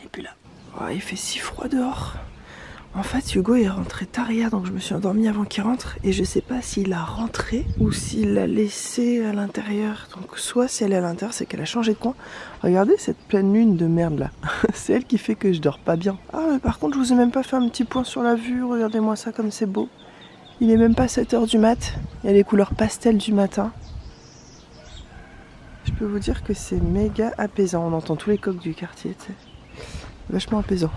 il est plus là. Oh, il fait si froid dehors. En fait, Hugo est rentré tard hier, donc je me suis endormie avant qu'il rentre. Et je sais pas s'il a rentré ou s'il l'a laissé à l'intérieur. Donc soit si elle est à l'intérieur, c'est qu'elle a changé de coin. Regardez cette pleine lune de merde là. C'est elle qui fait que je dors pas bien. Ah mais par contre, je vous ai même pas fait un petit point sur la vue. Regardez-moi ça comme c'est beau. Il est même pas 7h du mat. Il y a les couleurs pastel du matin. Je peux vous dire que c'est méga apaisant. On entend tous les coqs du quartier, tu sais. Vachement apaisant.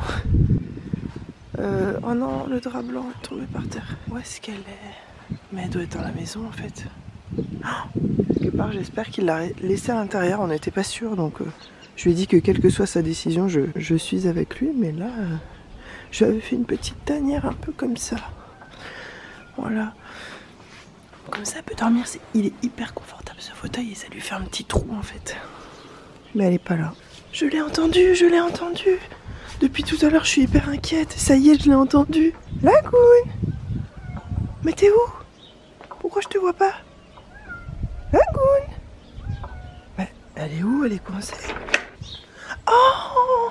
Oh non, le drap blanc est tombé par terre. Où est-ce qu'elle est? Mais elle doit être dans la maison en fait. Quelque part, j'espère qu'il l'a laissée à l'intérieur. On n'était pas sûr, donc je lui ai dit que quelle que soit sa décision, je suis avec lui. Mais là, je lui avais fait une petite tanière un peu comme ça. Voilà. Comme ça, elle peut dormir. Il est hyper confortable ce fauteuil et ça lui fait un petit trou en fait. Mais elle est pas là. Je l'ai entendu, je l'ai entendu. Depuis tout à l'heure, je suis hyper inquiète. Ça y est, je l'ai entendu. Lagoon! Mais t'es où? Pourquoi je te vois pas? Lagoon! Mais elle est où? Elle est coincée. Oh!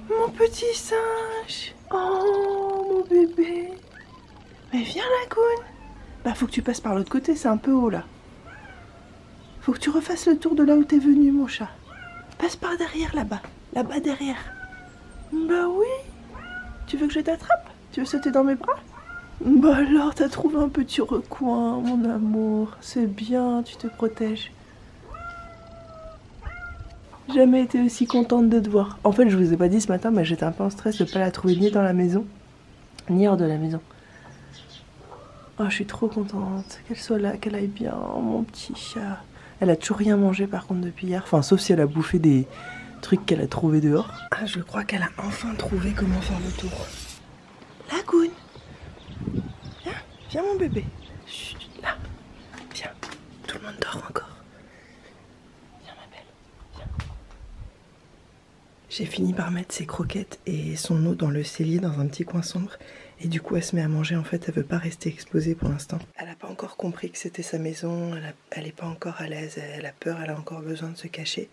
Mon petit singe! Oh, mon bébé! Mais viens, Lagoon! Bah, faut que tu passes par l'autre côté, c'est un peu haut là. Faut que tu refasses le tour de là où t'es venu, mon chat. Passe par derrière là-bas. Là-bas derrière. Bah oui. Tu veux que je t'attrape? Tu veux sauter dans mes bras? Bah alors, t'as trouvé un petit recoin, mon amour. C'est bien, tu te protèges. Jamais été aussi contente de te voir. En fait, je vous ai pas dit ce matin, mais j'étais un peu en stress de pas la trouver ni dans la maison, ni hors de la maison. Oh, je suis trop contente qu'elle soit là, qu'elle aille bien, mon petit chat. Elle a toujours rien mangé par contre depuis hier. Enfin, sauf si elle a bouffé des trucs qu'elle a trouvés dehors. Ah, je crois qu'elle a enfin trouvé comment faire le tour. Lagoon! Viens, viens mon bébé. Chut, là. Viens. Tout le monde dort encore. Viens ma belle. Viens. J'ai fini par mettre ses croquettes et son eau dans le cellier dans un petit coin sombre. Et du coup, elle se met à manger. En fait, elle veut pas rester exposée pour l'instant. Elle n'a pas encore compris que c'était sa maison. Elle n'est pas encore à l'aise. Elle a peur. Elle a encore besoin de se cacher.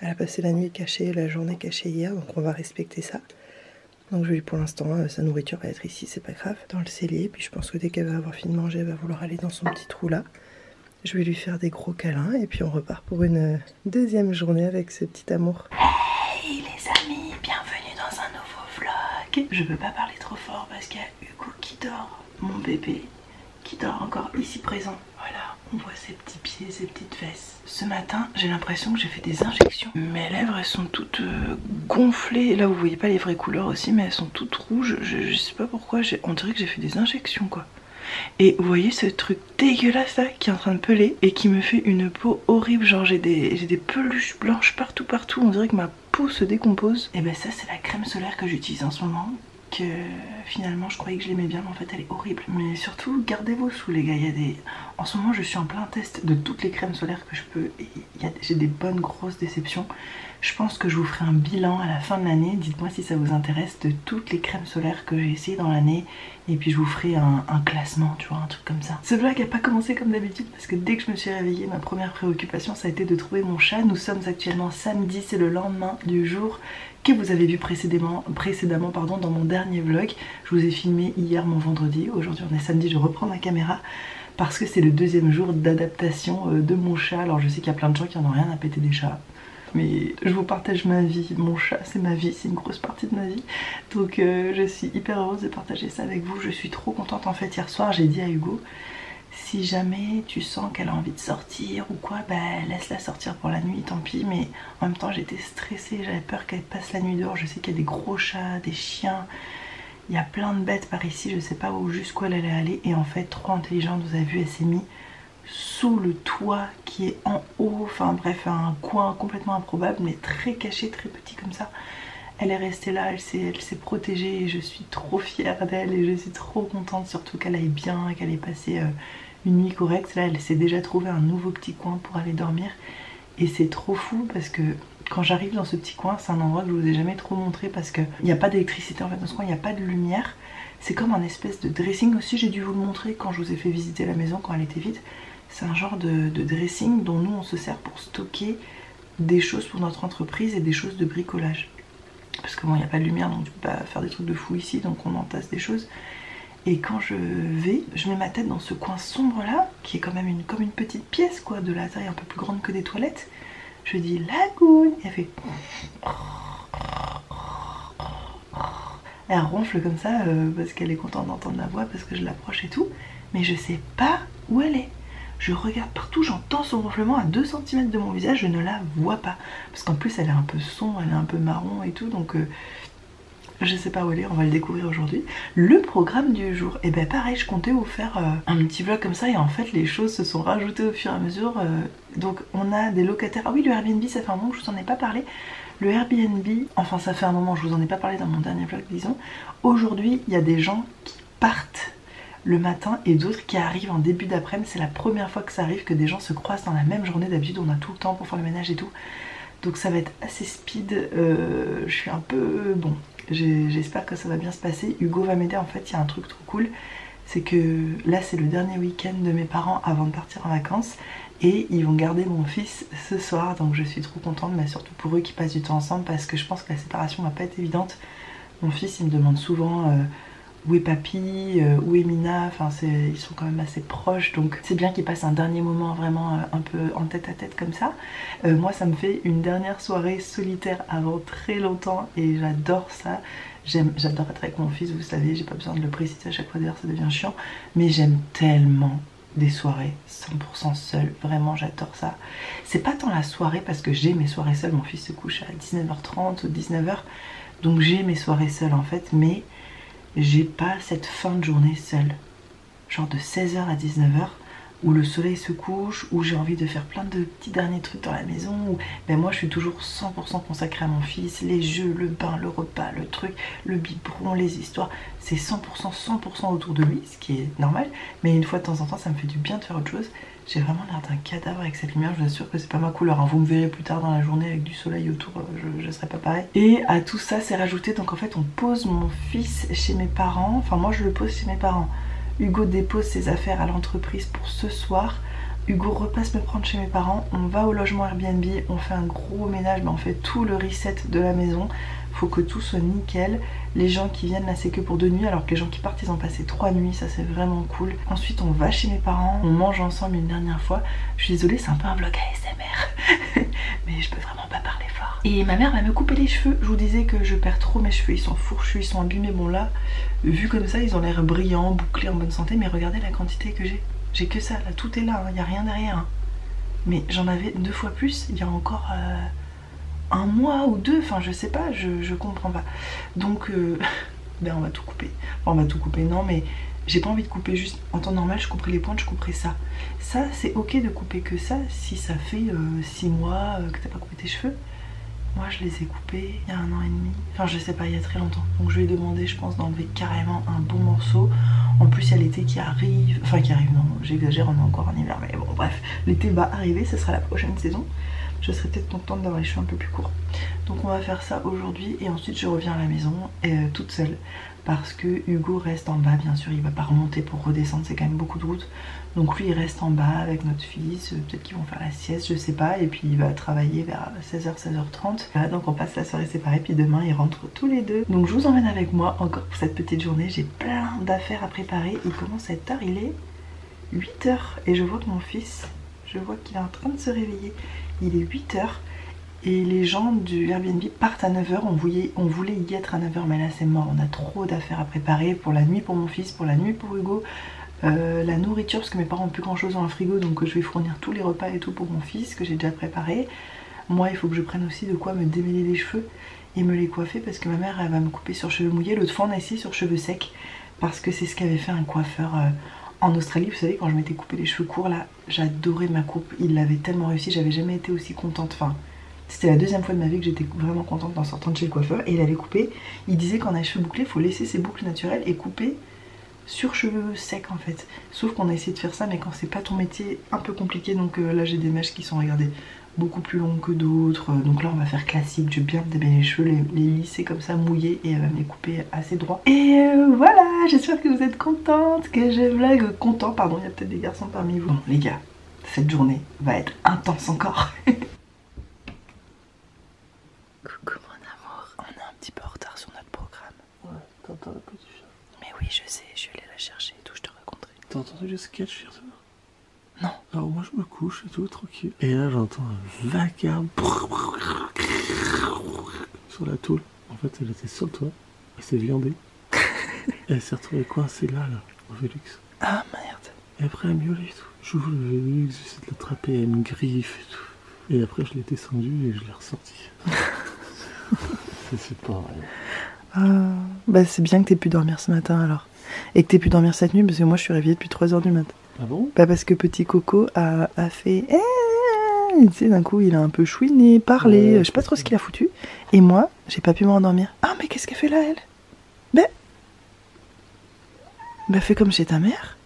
Elle a passé la nuit cachée, la journée cachée hier. Donc, on va respecter ça. Donc, je lui pour l'instant, sa nourriture va être ici. C'est pas grave. Dans le cellier. Puis, je pense que dès qu'elle va avoir fini de manger, elle va vouloir aller dans son petit trou là. Je vais lui faire des gros câlins. Et puis, on repart pour une deuxième journée avec ce petit amour. Hey les amis, bienvenue dans un nouveau vlog. Je peux pas parler trop fort parce qu'il y a Hugo qui dort, mon bébé, qui dort encore ici présent. Voilà, on voit ses petits pieds, ses petites fesses. Ce matin, j'ai l'impression que j'ai fait des injections. Mes lèvres, elles sont toutes gonflées. Là, vous voyez pas les vraies couleurs aussi, mais elles sont toutes rouges. Je sais pas pourquoi, on dirait que j'ai fait des injections, quoi. Et vous voyez ce truc dégueulasse là qui est en train de peler et qui me fait une peau horrible. Genre j'ai des peluches blanches partout. On dirait que ma peau se décompose. Et ben ça c'est la crème solaire que j'utilise en ce moment. Que finalement je croyais que je l'aimais bien mais en fait elle est horrible. Mais surtout gardez vos sous les gars. En ce moment je suis en plein test de toutes les crèmes solaires que je peux. J'ai des bonnes grosses déceptions. Je pense que je vous ferai un bilan à la fin de l'année. Dites-moi si ça vous intéresse de toutes les crèmes solaires que j'ai essayé dans l'année. Et puis je vous ferai un classement, tu vois, un truc comme ça. Ce vlog n'a pas commencé comme d'habitude parce que dès que je me suis réveillée, ma première préoccupation ça a été de trouver mon chat. Nous sommes actuellement samedi, c'est le lendemain du jour que vous avez vu précédemment dans mon dernier vlog. Je vous ai filmé hier mon vendredi. Aujourd'hui on est samedi, je reprends ma caméra. Parce que c'est le deuxième jour d'adaptation de mon chat. Alors je sais qu'il y a plein de gens qui en ont rien à péter des chats. Mais je vous partage ma vie, mon chat c'est ma vie, c'est une grosse partie de ma vie. Donc je suis hyper heureuse de partager ça avec vous. Je suis trop contente en fait. Hier soir j'ai dit à Hugo, si jamais tu sens qu'elle a envie de sortir ou quoi, bah laisse-la sortir pour la nuit, tant pis. Mais en même temps j'étais stressée, j'avais peur qu'elle passe la nuit dehors. Je sais qu'il y a des gros chats, des chiens, il y a plein de bêtes par ici. Je sais pas où jusqu'où elle allait aller. Et en fait trop intelligente, vous avez vu, elle s'est mise sous le toit qui est en haut, enfin bref un coin complètement improbable mais très caché, très petit comme ça. Elle est restée là, elle s'est protégée et je suis trop fière d'elle et je suis trop contente surtout qu'elle aille bien, qu'elle ait passé une nuit correcte. Là elle s'est déjà trouvé un nouveau petit coin pour aller dormir et c'est trop fou parce que quand j'arrive dans ce petit coin, c'est un endroit que je vous ai jamais trop montré parce qu'il n'y a pas d'électricité en fait dans ce coin, il n'y a pas de lumière. C'est comme un espèce de dressing aussi, j'ai dû vous le montrer quand je vous ai fait visiter la maison quand elle était vide. C'est un genre de dressing dont nous on se sert pour stocker des choses pour notre entreprise et des choses de bricolage. parce que bon, il n'y a pas de lumière, donc tu peux pas faire des trucs de fou ici, donc on entasse des choses. Et quand je vais, je mets ma tête dans ce coin sombre là, qui est quand même comme une petite pièce quoi, de la taille un peu plus grande que des toilettes. Je dis Lagoon, et elle fait... Elle ronfle comme ça parce qu'elle est contente d'entendre la voix, parce que je l'approche et tout, mais je sais pas où elle est. Je regarde partout, j'entends son ronflement à 2 cm de mon visage, je ne la vois pas. Parce qu'en plus elle est un peu sombre, elle est un peu marron et tout, donc je sais pas où elle est, on va le découvrir aujourd'hui. Le programme du jour, et ben pareil, je comptais vous faire un petit vlog comme ça, et en fait les choses se sont rajoutées au fur et à mesure. Donc on a des locataires, ah oui le Airbnb, ça fait un moment que je vous en ai pas parlé. Le Airbnb, enfin ça fait un moment, je vous en ai pas parlé dans mon dernier vlog disons. Aujourd'hui il y a des gens qui partent le matin et d'autres qui arrivent en début d'après-midi. C'est la première fois que ça arrive que des gens se croisent dans la même journée. D'habitude on a tout le temps pour faire le ménage et tout. Donc ça va être assez speed. Je suis un peu... Bon, j'espère que ça va bien se passer. Hugo va m'aider en fait, il y a un truc trop cool. C'est que là c'est le dernier week-end de mes parents avant de partir en vacances. Et ils vont garder mon fils ce soir. Donc je suis trop contente, mais surtout pour eux qui passent du temps ensemble. Parce que je pense que la séparation va pas être évidente. Mon fils il me demande souvent... où est papy, où est Mina, enfin ils sont quand même assez proches, donc c'est bien qu'ils passent un dernier moment vraiment un peu en tête à tête comme ça. Moi ça me fait une dernière soirée solitaire avant très longtemps et j'adore ça. J'adore être avec mon fils, vous savez, j'ai pas besoin de le préciser à chaque fois, d'ailleurs ça devient chiant, mais j'aime tellement des soirées 100% seule, vraiment j'adore ça. C'est pas tant la soirée parce que j'ai mes soirées seules, mon fils se couche à 19h30 ou 19h, donc j'ai mes soirées seules en fait, mais j'ai pas cette fin de journée seule, genre de 16h à 19h où le soleil se couche, où j'ai envie de faire plein de petits derniers trucs dans la maison, où ben moi je suis toujours 100% consacrée à mon fils, les jeux, le bain, le repas, le truc, le biberon, les histoires, c'est 100% autour de lui, ce qui est normal, mais une fois de temps en temps ça me fait du bien de faire autre chose. J'ai vraiment l'air d'un cadavre avec cette lumière, je vous assure que c'est pas ma couleur, hein. Vous me verrez plus tard dans la journée avec du soleil autour, je serai pas pareil. Et à tout ça c'est rajouté, donc en fait on pose mon fils chez mes parents, enfin moi je le pose chez mes parents. Hugo dépose ses affaires à l'entreprise pour ce soir. Hugo repasse me prendre chez mes parents, on va au logement Airbnb, on fait un gros ménage, mais on fait tout le reset de la maison. Faut que tout soit nickel. Les gens qui viennent là c'est que pour 2 nuits, alors que les gens qui partent ils ont passé 3 nuits, ça c'est vraiment cool. Ensuite on va chez mes parents, on mange ensemble une dernière fois. Je suis désolée, c'est un peu un vlog ASMR mais je peux vraiment pas parler fort. Et ma mère va me couper les cheveux, je vous disais que je perds trop mes cheveux, ils sont fourchus, ils sont abîmés. Bon là, vu comme ça ils ont l'air brillants, bouclés, en bonne santé, mais regardez la quantité que j'ai que ça, là tout est là, il n'y a rien derrière hein. Mais j'en avais 2 fois plus il y a encore... 1 mois ou 2, enfin je sais pas, je comprends pas. Donc ben on va tout couper. Enfin, on va tout couper, non mais j'ai pas envie de couper juste en temps normal, je couperai les pointes, je couperai ça. Ça c'est ok de couper que ça si ça fait 6 mois que t'as pas coupé tes cheveux. Moi je les ai coupés il y a 1 an et demi, enfin je sais pas, il y a très longtemps. Donc je vais demander je pense d'enlever carrément un bon morceau. En plus il y a l'été qui arrive, enfin qui arrive, non j'exagère, on est encore en hiver, mais bon bref, l'été va arriver, ce sera la prochaine saison. Je serais peut-être contente d'avoir les cheveux un peu plus courts. Donc on va faire ça aujourd'hui et ensuite je reviens à la maison toute seule. Parce que Hugo reste en bas, bien sûr, il va pas remonter pour redescendre, c'est quand même beaucoup de route. Donc lui il reste en bas avec notre fils, peut-être qu'ils vont faire la sieste, je sais pas. Et puis il va travailler vers 16h, 16h30. Voilà, donc on passe la soirée séparée, puis demain ils rentrent tous les deux. Donc je vous emmène avec moi encore pour cette petite journée, j'ai plein d'affaires à préparer. Il commence à être tard, il est 8h et je vois que mon fils, je vois qu'il est en train de se réveiller. Il est 8h et les gens du Airbnb partent à 9h. On voulait y être à 9h, mais là c'est mort. On a trop d'affaires à préparer pour la nuit pour mon fils, pour la nuit pour Hugo. La nourriture, parce que mes parents n'ont plus grand chose dans le frigo, donc je vais fournir tous les repas et tout pour mon fils que j'ai déjà préparé. Moi il faut que je prenne aussi de quoi me démêler les cheveux et me les coiffer, parce que ma mère elle va me couper sur cheveux mouillés. L'autre fois on a essayé sur cheveux secs, parce que c'est ce qu'avait fait un coiffeur en Australie. Vous savez, quand je m'étais coupé les cheveux courts là, j'adorais ma coupe, il l'avait tellement réussi, j'avais jamais été aussi contente. Enfin, c'était la 2e fois de ma vie que j'étais vraiment contente en sortant de chez le coiffeur. Et il avait coupé, il disait qu'en a les cheveux bouclés, il faut laisser ses boucles naturelles et couper sur cheveux secs en fait. Sauf qu'on a essayé de faire ça, mais quand c'est pas ton métier, un peu compliqué. Donc là j'ai des mèches qui sont, regardez, beaucoup plus longues que d'autres. Donc là on va faire classique, je vais bien me démêler les cheveux, les lisser comme ça, mouillés, et elle va me les couper assez droit. Et voilà, j'espère que vous êtes contente, que je vlog content, pardon, il y a peut-être des garçons parmi vous. Bon les gars, cette journée va être intense encore. Coucou mon amour, on est un petit peu oui, je sais, je suis allée la chercher et tout, je te raconterai. T'as entendu le sketch hier soir? Non. Alors moi je me couche et tout, tranquille. Et là j'entends un vacarme sur la tôle. En fait elle était sur le toit, elle s'est viandée. Et elle s'est retrouvée coincée là, au Velux. Ah merde. Et après elle miaulait et tout. J'ouvre le Velux, j'essaie de l'attraper, elle me griffe et tout. Et après je l'ai descendu et je l'ai ressorti. C'est pas vrai. Ah, bah c'est bien que t'aies pu dormir ce matin alors. Et que t'aies pu dormir cette nuit parce que moi je suis réveillée depuis 3h du mat. Ah bon? Bah parce que petit Coco a fait... tu sais, d'un coup il a un peu chouiné, parlé, je sais pas trop ce qu'il a foutu. Et moi, j'ai pas pu me rendormir. Ah mais qu'est-ce qu'elle fait là elle? Bah fais comme chez ta mère.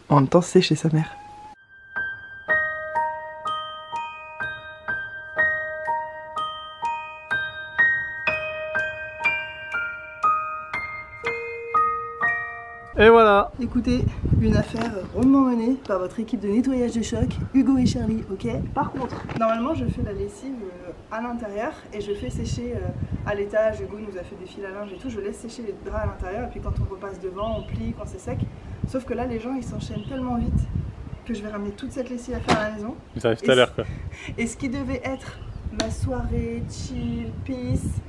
En même temps c'est chez sa mère. Et voilà. Écoutez, une affaire rondement menée par votre équipe de nettoyage de choc, Hugo et Charlie, ok? Par contre, normalement je fais la lessive à l'intérieur et je fais sécher à l'étage. Hugo nous a fait des fils à linge et tout, je laisse sécher les draps à l'intérieur et puis quand on repasse devant, on plie quand c'est sec. Sauf que là les gens ils s'enchaînent tellement vite que je vais ramener toute cette lessive à faire à la maison. Ça arrive tout à l'heure quoi. Et ce qui devait être ma soirée chill, peace,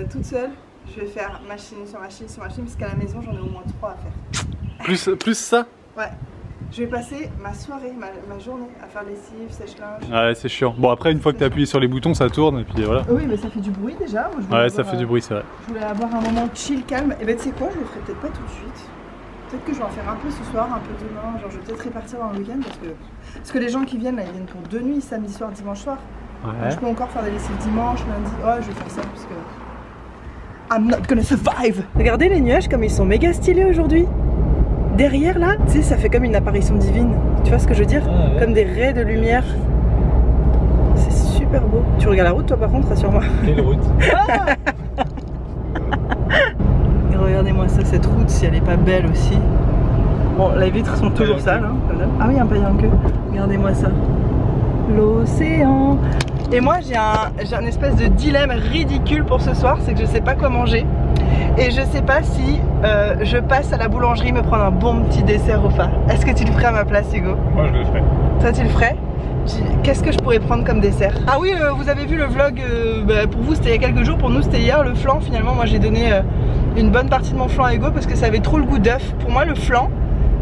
toute seule, je vais faire machine sur machine sur machine parce qu'à la maison j'en ai au moins 3 à faire. Plus ça? Ouais. Je vais passer ma soirée, ma journée à faire lessive, sèche-linge. Ouais, c'est chiant. Bon, après, une fois que tu as appuyé sur les boutons, ça tourne et puis voilà. Oui, mais ça fait du bruit déjà. Moi, ouais, ça fait du bruit, c'est vrai. Je voulais avoir un moment chill, calme. Et ben, tu sais quoi, je le ferai peut-être pas tout de suite. Peut-être que je vais en faire un peu ce soir, un peu demain. Genre, je vais peut-être répartir dans le week-end parce que les gens qui viennent là, ils viennent pour 2 nuits, samedi soir, dimanche soir. Ouais. Donc, je peux encore faire des lessives dimanche, lundi. Oh, je vais faire ça parce que. I'm not gonna survive! Regardez les nuages comme ils sont méga stylés aujourd'hui. Derrière là, tu sais, ça fait comme une apparition divine. Tu vois ce que je veux dire? Ah, ouais. Comme des raies de lumière. C'est super beau. Tu regardes la route toi par contre, rassure-moi. Quelle route? Et regardez-moi ça, cette route, si elle est pas belle aussi. Bon, les vitres sont toujours sales. Hein, ah oui, un paillant en queue. Regardez-moi ça. L'océan. Et moi j'ai un espèce de dilemme ridicule pour ce soir, c'est que je sais pas quoi manger. Et je sais pas si je passe à la boulangerie me prendre un bon petit dessert au phare. Est-ce que tu le ferais à ma place, Hugo? Moi je le ferais. Toi tu le ferais? Qu'est-ce que je pourrais prendre comme dessert? Ah oui, vous avez vu le vlog, pour vous c'était il y a quelques jours, pour nous c'était hier le flan. Finalement moi j'ai donné une bonne partie de mon flan à Hugo parce que ça avait trop le goût d'œuf. Pour moi le flan,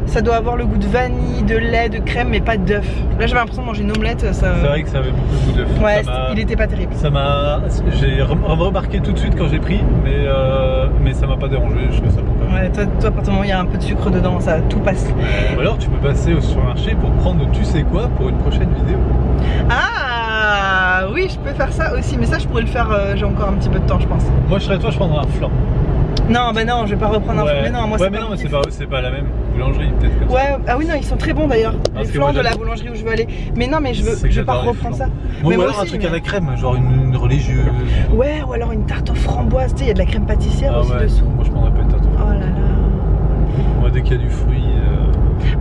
ça doit avoir le goût de vanille, de lait, de crème, mais pas d'œuf. Là j'avais l'impression de manger une omelette. Ça... C'est vrai que ça avait beaucoup de goût d'œuf. Ouais, il était pas terrible. Ça m'a... J'ai remarqué tout de suite quand j'ai pris, mais ça m'a pas dérangé, je trouve ça bon quand même. Ouais, toi à partir du moment où il y a un peu de sucre dedans, ça tout passe. Ou alors tu peux passer au supermarché pour prendre tu sais quoi pour une prochaine vidéo. Ah oui, je peux faire ça aussi, mais ça je pourrais le faire, j'ai encore un petit peu de temps je pense. Moi je serais toi, je prendrais un flan. Non, bah non, je vais pas reprendre un flan. Mais non, moi ouais, mais non, c'est pas la même boulangerie, peut-être comme ça. Ouais, ah oui, non, ils sont très bons d'ailleurs. Les flans de la boulangerie où je veux aller. Mais non, mais je vais pas reprendre ça. Bon, mais ou moi alors aussi, un truc à la crème, genre une religieuse. Ouais, ou alors une tarte aux framboises, tu sais, il y a de la crème pâtissière aussi dessous. Moi je prendrais pas une tarte aux framboises. Oh là là. Moi dès qu'il y a du fruit.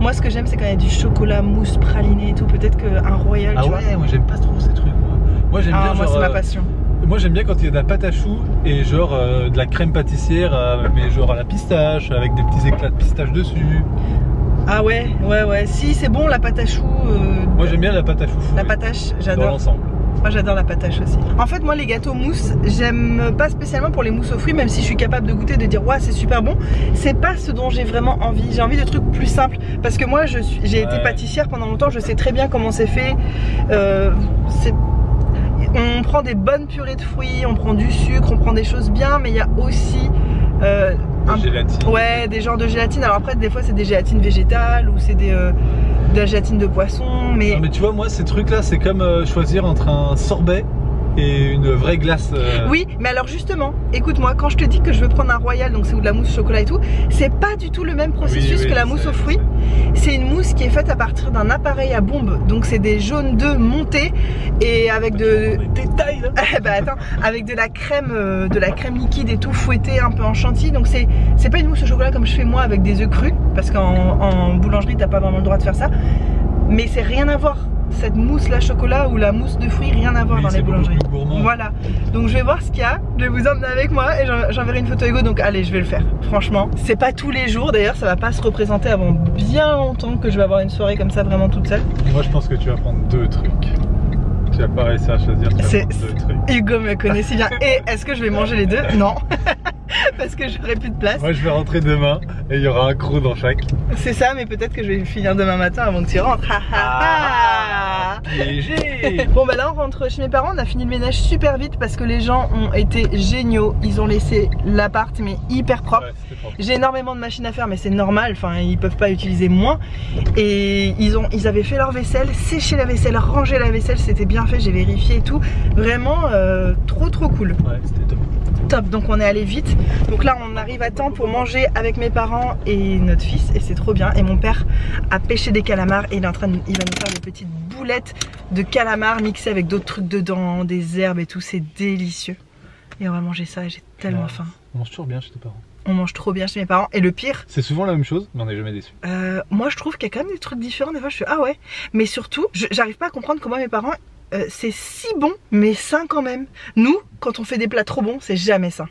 Moi ce que j'aime c'est quand il y a du chocolat mousse praliné et tout, peut-être qu'un royal, tu vois. Ah ouais, moi j'aime pas trop ces trucs. Moi j'aime bien moi genre. C'est ma passion. Moi j'aime bien quand il y a de la pâte à choux et genre de la crème pâtissière mais genre à la pistache avec des petits éclats de pistache dessus. Ah ouais, si c'est bon la pâte à choux. Moi j'aime bien la pâte à choux. La pâtache, j'adore. Dans l'ensemble. Moi j'adore la pâtache aussi. En fait moi les gâteaux mousse, j'aime pas spécialement pour les mousses aux fruits, même si je suis capable de goûter, de dire ouais c'est super bon. C'est pas ce dont j'ai vraiment envie. J'ai envie de trucs plus simples. Parce que moi j'ai été pâtissière pendant longtemps, je sais très bien comment c'est fait. On prend des bonnes purées de fruits, on prend du sucre, on prend des choses bien, mais il y a aussi gélatine. Ouais, des genres de gélatine. Alors après des fois c'est des gélatines végétales ou c'est de la gélatine de poisson. Mais... Non, mais tu vois moi ces trucs là c'est comme choisir entre un sorbet et une vraie glace. Oui, mais alors justement, écoute-moi, quand je te dis que je veux prendre un royal, donc c'est ou de la mousse au chocolat et tout, c'est pas du tout le même processus que la mousse aux fruits. C'est une mousse qui est faite à partir d'un appareil à bombe, donc c'est des jaunes d'œufs montés et avec de détails là. bah attends, avec de la crème liquide et tout fouetté un peu en chantilly. Donc c'est pas une mousse au chocolat comme je fais moi avec des œufs crus, parce qu'en boulangerie t'as pas vraiment le droit de faire ça. Mais c'est rien à voir. cette mousse là chocolat ou la mousse de fruits, rien à voir dans les boulangeries. Voilà, donc je vais voir ce qu'il y a, je vais vous emmener avec moi et j'enverrai une photo Ego, donc allez, je vais le faire. Franchement, c'est pas tous les jours, d'ailleurs ça va pas se représenter avant bien longtemps que je vais avoir une soirée comme ça vraiment toute seule. Moi je pense que tu vas prendre 2 trucs. Tu vas pas réussir à choisir, tu vas prendre 2 trucs. Hugo me connaît si bien. Et est-ce que je vais manger les 2? Non. Parce que j'aurai plus de place. Moi je vais rentrer demain et il y aura un croc dans chaque. C'est ça, mais peut-être que je vais finir demain matin avant que tu rentres. Piégé. Bon bah là on rentre chez mes parents, on a fini le ménage super vite parce que les gens ont été géniaux. Ils ont laissé l'appart mais hyper propre. Ouais, propre. J'ai énormément de machines à faire mais c'est normal, enfin ils peuvent pas utiliser moins. Et ils avaient fait leur vaisselle, séché la vaisselle, rangé la vaisselle, c'était bien fait, j'ai vérifié et tout. Vraiment trop cool. Ouais, c'était top. Top, donc on est allé vite. Donc là on arrive à temps pour manger avec mes parents et notre fils et c'est trop bien. Et mon père a pêché des calamars et il va nous faire des petites boulettes de calamars mixées avec d'autres trucs dedans, des herbes et tout, c'est délicieux. Et on va manger ça et j'ai tellement faim. On mange toujours bien chez tes parents. On mange trop bien chez mes parents et le pire... C'est souvent la même chose mais on n'est jamais déçu. Moi je trouve qu'il y a quand même des trucs différents, des fois je fais ah ouais. Mais surtout, j'arrive pas à comprendre comment mes parents... c'est si bon mais sain quand même. Nous quand on fait des plats trop bons c'est jamais sain.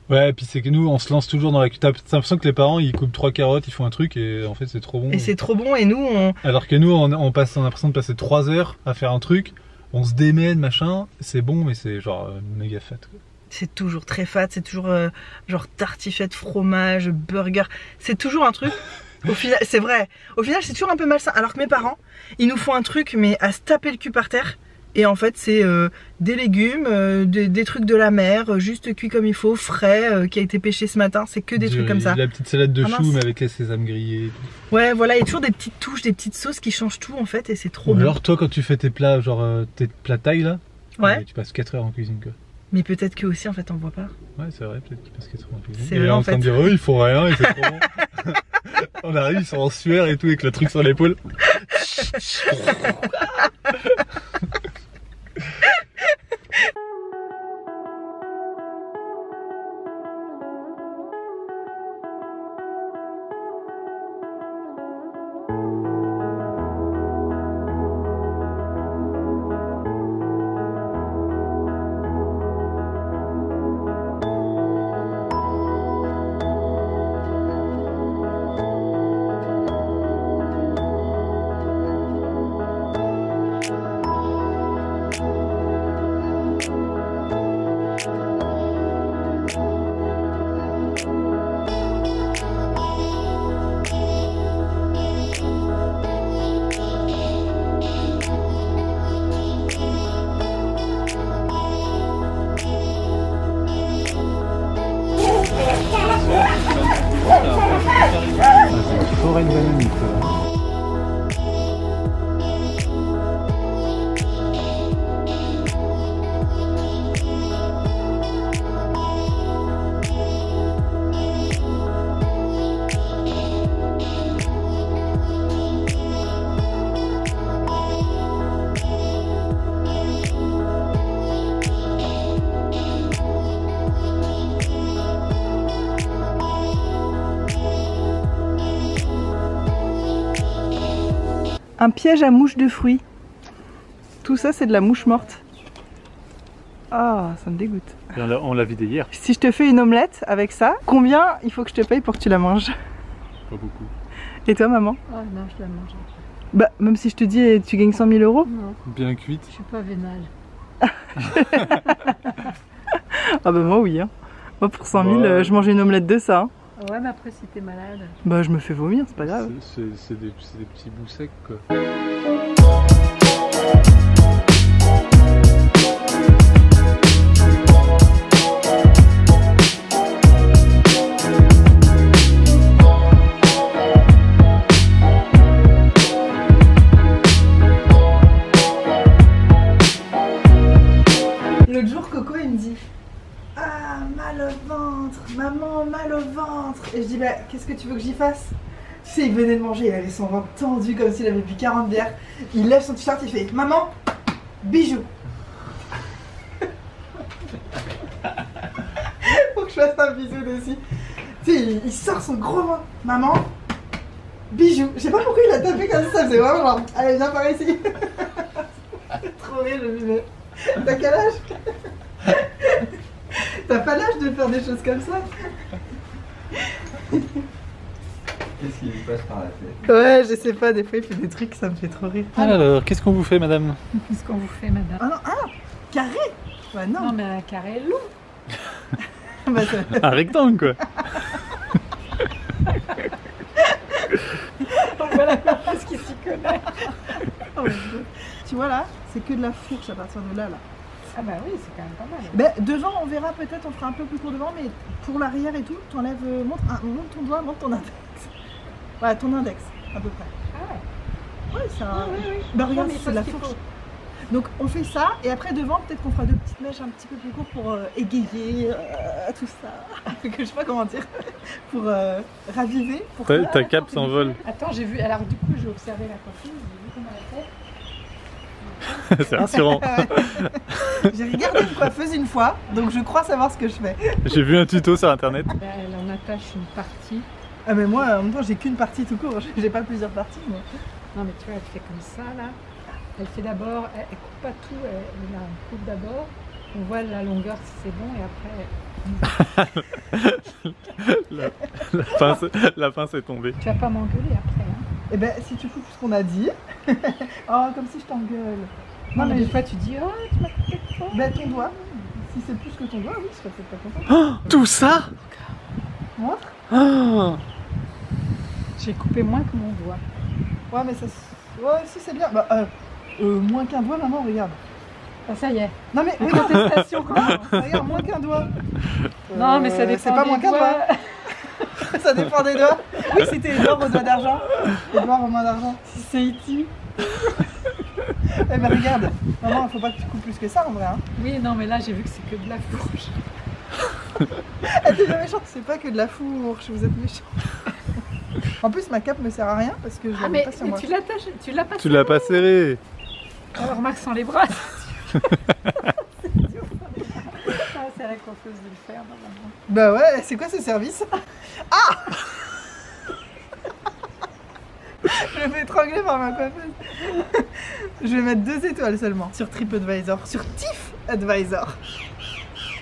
Ouais, et puis c'est que nous on se lance toujours dans la cuisine. T'as l'impression que les parents ils coupent 3 carottes, ils font un truc et en fait c'est trop bon. Et c'est trop bon et nous on... Alors que nous on a l'impression de passer 3 heures à faire un truc, on se démène machin, c'est bon mais c'est genre méga fat quoi. C'est toujours très fat, c'est toujours genre tartiflette, fromage, burger, c'est toujours un truc... Au final, c'est vrai, au final c'est toujours un peu malsain. Alors que mes parents, ils nous font un truc mais à se taper le cul par terre. Et en fait c'est des légumes, des trucs de la mer, juste cuits comme il faut, frais, qui a été pêché ce matin, c'est que des trucs comme ça. La petite salade de choux mais avec les sésames grillés. Ouais voilà, il y a toujours des petites touches, des petites sauces qui changent tout en fait et c'est trop bon. Alors toi quand tu fais tes plats, genre tes plats taille là, ouais. Tu passes 4 heures en cuisine quoi. Mais peut-être que aussi en fait on voit pas. Ouais c'est vrai, peut-être qu'ils passent 4 heures en cuisine. C'est et vrai en train de dire ils font rien et c'est trop bon. On arrive, ils sont en sueur et tout avec le truc sur l'épaule. Forêt de bananique. Un piège à mouche de fruits. Tout ça c'est de la mouche morte. Ah, ça me dégoûte. On l'a vidé hier. Si je te fais une omelette avec ça, combien il faut que je te paye pour que tu la manges? Pas beaucoup. Et toi maman? Oh non, je la mange. Bah même si je te dis tu gagnes 100 000 €? Non. Bien cuite. Je suis pas vénale. Ah bah moi oui hein. Moi pour 100 000 je mangeais une omelette de ça hein. Ouais mais après si t'es malade. Bah je me fais vomir, c'est pas grave. C'est des petits bouts secs quoi. L'autre jour Coco il me dit ah mal au ventre, maman mal au ventre. Et je dis bah qu'est-ce que tu veux que j'y fasse? Tu sais il venait de manger, il avait son ventre tendu comme s'il avait bu 40 bières. Il lève son t-shirt, il fait maman, bijou. Faut que je fasse un bisou dessus. Tu sais il sort son gros ventre, maman, bijou. Je sais pas pourquoi il a tapé comme ça, c'est vraiment genre allez viens par ici. mourir, je me dis mais t'as quel âge? T'as pas l'âge de faire des choses comme ça? Qu'est-ce qui lui passe par la tête? Ouais, je sais pas, des fois il fait des trucs, ça me fait trop rire. Alors, qu'est-ce qu'on vous fait, madame? Qu'est-ce qu'on vous fait, madame? Ah non, ah, carré. Bah non. Non, mais un carré long. Bah, ça... Un rectangle, quoi. Voilà parce qu'il s'y connaît. Oh, tu vois là, c'est que de la fourche à partir de là. Ah bah oui, c'est quand même pas mal. Ben, devant, on verra peut-être, on fera un peu plus court devant, mais pour l'arrière et tout, t'enlèves, monte ton doigt, monte ton index. Voilà, ton index, à peu près. Ah ouais. Ouais, ça... Oui. Bah regarde, Non, mais c'est de la parce qu'il fourche. faut- Donc on fait ça, et après devant, peut-être qu'on fera deux petites mèches un petit peu plus courtes pour égayer tout ça. Que je sais pas comment dire. Pour raviver. Pour... Ta cape s'envole. Attends, j'ai vu. Alors du coup, j'ai observé la coiffure, j'ai vu comment elle fait. C'est rassurant. J'ai regardé une coiffeuse une fois, donc je crois savoir ce que je fais. J'ai vu un tuto sur internet. Ben, elle en attache une partie. Ah mais moi, en même temps, j'ai qu'une partie tout court, j'ai pas plusieurs parties moi. Non mais tu vois, elle fait comme ça là. Elle fait d'abord, elle coupe pas tout, elle coupe d'abord. On voit la longueur si c'est bon et après. La pince est tombée. Tu vas pas m'engueuler après. Hein. Eh ben, si tu fous tout ce qu'on a dit. Oh, comme si je t'engueule. Non mais des fois tu dis, oh tu m'as coupé trop. Ben, ton doigt. Si c'est plus que ton doigt, oui, je serais peut-être pas contente. Tout ça? Moi Oh. J'ai coupé moins que mon doigt. Ouais, mais ça. Ouais, si, c'est bien. Bah, moins qu'un doigt, maman, regarde. Ah, ça y est. Non, mais La regarde, contestation quoi. regarde, moins qu'un doigt. Non mais ça dépend. C'est pas des moins qu'un doigts. doigt. Ça dépend des doigts. Oui, c'était Edouard aux doigts d'argent. Edouard aux mains d'argent. Si c'est ici. Eh ben, regarde. Maman, il faut pas que tu coupes plus que ça en vrai. Hein. Oui non mais là j'ai vu que c'est que de la fourche. Elle était bien méchante, c'est pas que de la fourche, vous êtes méchants. En plus, ma cape me sert à rien parce que je Ah l'avais mais pas sur moi. tu l'attaches, tu l'as pas. Tu l'as pas serré. Alors remarque sans les bras. Ah, c'est à la coiffeuse de le faire normalement. Bah ouais, c'est quoi ce service? Ah! Je me fais étrangler par ma coiffeuse. Je vais mettre 2 étoiles seulement sur TripAdvisor, sur TIFF-Advisor.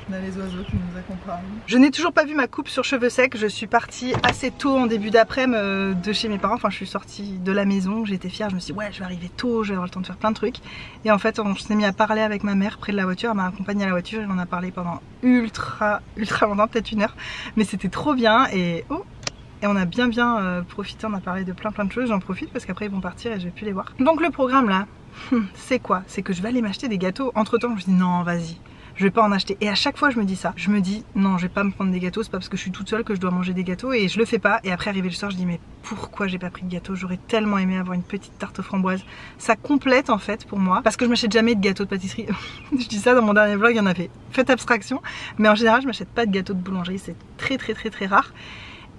On a les oiseaux qui nous accompagnent. Je n'ai toujours pas vu ma coupe sur cheveux secs. Je suis partie assez tôt en début d'après-midi de chez mes parents. Enfin, je suis sortie de la maison. J'étais fière. Je me suis dit, ouais, je vais arriver tôt. Je vais avoir le temps de faire plein de trucs. Et en fait, on s'est mis à parler avec ma mère près de la voiture. Elle m'a accompagnée à la voiture. Et on a parlé pendant ultra longtemps, peut-être 1 heure. Mais c'était trop bien. Et oh! Et on a bien profité. On a parlé de plein de choses. J'en profite parce qu'après, ils vont partir et je vais plus les voir. Donc, le programme là, c'est quoi? C'est que je vais aller m'acheter des gâteaux. Entre temps, je me dis, non, vas-y. Je vais pas en acheter. Et à chaque fois je me dis ça. Je me dis non, je vais pas me prendre des gâteaux. C'est pas parce que je suis toute seule que je dois manger des gâteaux. Et je le fais pas. Et après arrivé le soir, je dis mais pourquoi j'ai pas pris de gâteau? J'aurais tellement aimé avoir une petite tarte aux framboises. Ça complète en fait pour moi. Parce que je m'achète jamais de gâteau de pâtisserie. Je dis ça dans mon dernier vlog, il y en avait. Faites abstraction. Mais en général je m'achète pas de gâteau de boulangerie. C'est très rare.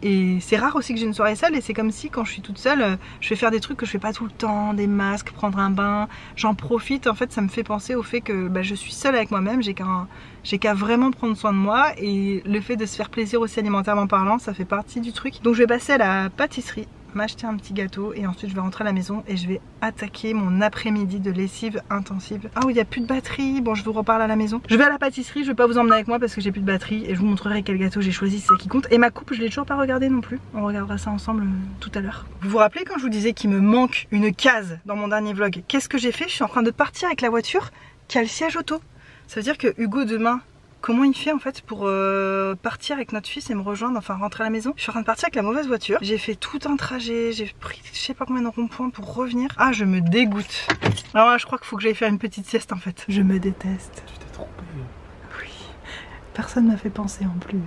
Et c'est rare aussi que j'ai une soirée seule et c'est comme si quand je suis toute seule, je vais faire des trucs que je fais pas tout le temps, des masques, prendre un bain, j'en profite. En fait ça me fait penser au fait que je suis seule avec moi-même, j'ai qu'à vraiment prendre soin de moi et le fait de se faire plaisir aussi alimentairement parlant, ça fait partie du truc. Donc je vais passer à la pâtisserie, m'acheter un petit gâteau et ensuite je vais rentrer à la maison et je vais attaquer mon après-midi de lessive intensive. Ah oui, il n'y a plus de batterie, bon je vous reparle à la maison. Je vais à la pâtisserie, je vais pas vous emmener avec moi parce que j'ai plus de batterie et je vous montrerai quel gâteau j'ai choisi, c'est ça qui compte. Et ma coupe je l'ai toujours pas regardée non plus, on regardera ça ensemble tout à l'heure. Vous vous rappelez quand je vous disais qu'il me manque une case dans mon dernier vlog? Qu'est-ce que j'ai fait? Je suis en train de partir avec la voiture qui a le siège auto. Ça veut dire que Hugo demain, comment il fait en fait pour partir avec notre fils et me rejoindre, enfin rentrer à la maison? Je suis en train de partir avec la mauvaise voiture. J'ai fait tout un trajet, j'ai pris je sais pas combien de ronds-points pour revenir. Ah, je me dégoûte. Alors là, je crois qu'il faut que j'aille faire une petite sieste en fait. Je me déteste. Tu t'es trompé. Oui. Personne m'a fait penser en plus.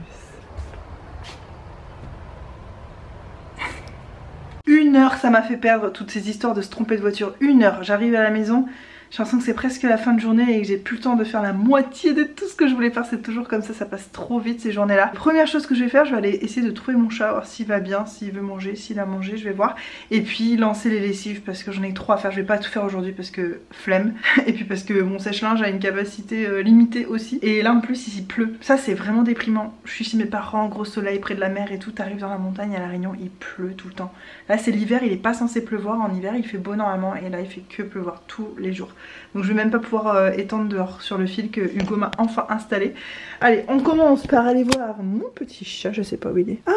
1 heure ça m'a fait perdre toutes ces histoires de se tromper de voiture. 1 heure. J'arrive à la maison. J'ai l'impression que c'est presque la fin de journée et que j'ai plus le temps de faire la moitié de tout ce que je voulais faire. C'est toujours comme ça passe trop vite ces journées là. Première chose que je vais faire, je vais aller essayer de trouver mon chat, voir s'il va bien, s'il veut manger, s'il a mangé, je vais voir. Et puis lancer les lessives parce que j'en ai trop à faire. Je vais pas tout faire aujourd'hui parce que flemme. Et puis parce que mon sèche-linge a une capacité limitée aussi. Et là en plus il pleut. Ça c'est vraiment déprimant. Je suis chez mes parents, gros soleil près de la mer et tout. T'arrives dans la montagne à La Réunion, il pleut tout le temps. Là c'est l'hiver, il est pas censé pleuvoir. En hiver il fait beau normalement et là il fait que pleuvoir tous les jours. Donc je vais même pas pouvoir étendre dehors sur le fil que Hugo m'a enfin installé. Allez, on commence par aller voir mon petit chat, je sais pas où il est. Ah,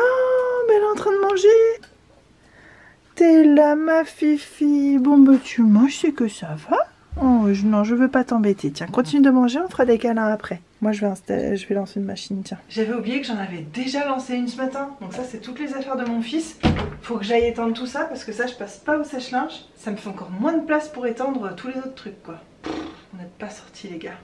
mais elle est en train de manger. T'es là ma fifi. Bon bah tu manges, c'est que ça va. Oh non, je veux pas t'embêter. Tiens, continue de manger, on fera des câlins après. Moi je vais lancer une machine, tiens. J'avais oublié que j'en avais déjà lancé une ce matin. Donc ça c'est toutes les affaires de mon fils. Faut que j'aille étendre tout ça parce que ça je passe pas au sèche-linge. Ça me fait encore moins de place pour étendre tous les autres trucs quoi. On n'est pas sortis les gars.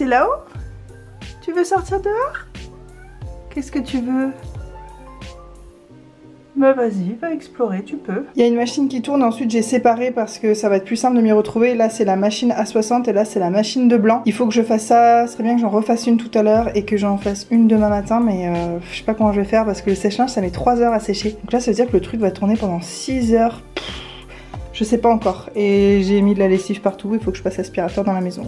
Là-haut? Tu veux sortir dehors? Qu'est-ce que tu veux? Bah vas-y, va explorer, tu peux. Il y a une machine qui tourne, ensuite j'ai séparé parce que ça va être plus simple de m'y retrouver. Là c'est la machine A60 et là c'est la machine de blanc. Il faut que je fasse ça, ce serait bien que j'en refasse une tout à l'heure et que j'en fasse une demain matin, mais je sais pas comment je vais faire parce que le sèche-linge ça met 3 heures à sécher. Donc là ça veut dire que le truc va tourner pendant 6 heures. Je sais pas encore. Et j'ai mis de la lessive partout, il faut que je passe aspirateur dans la maison.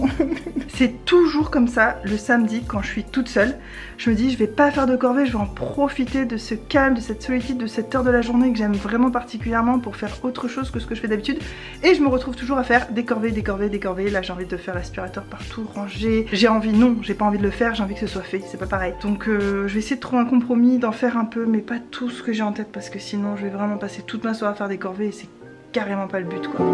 C'est toujours comme ça, le samedi, quand je suis toute seule. Je me dis, je vais pas faire de corvée, je vais en profiter de ce calme, de cette solitude, de cette heure de la journée que j'aime vraiment particulièrement pour faire autre chose que ce que je fais d'habitude. Et je me retrouve toujours à faire des corvées, des corvées, des corvées. Là, j'ai envie de faire l'aspirateur partout, ranger. J'ai envie, non, j'ai pas envie de le faire, j'ai envie que ce soit fait, c'est pas pareil. Donc je vais essayer de trouver un compromis, d'en faire un peu, mais pas tout ce que j'ai en tête parce que sinon je vais vraiment passer toute ma soirée à faire des corvées et c'est carrément pas le but quoi.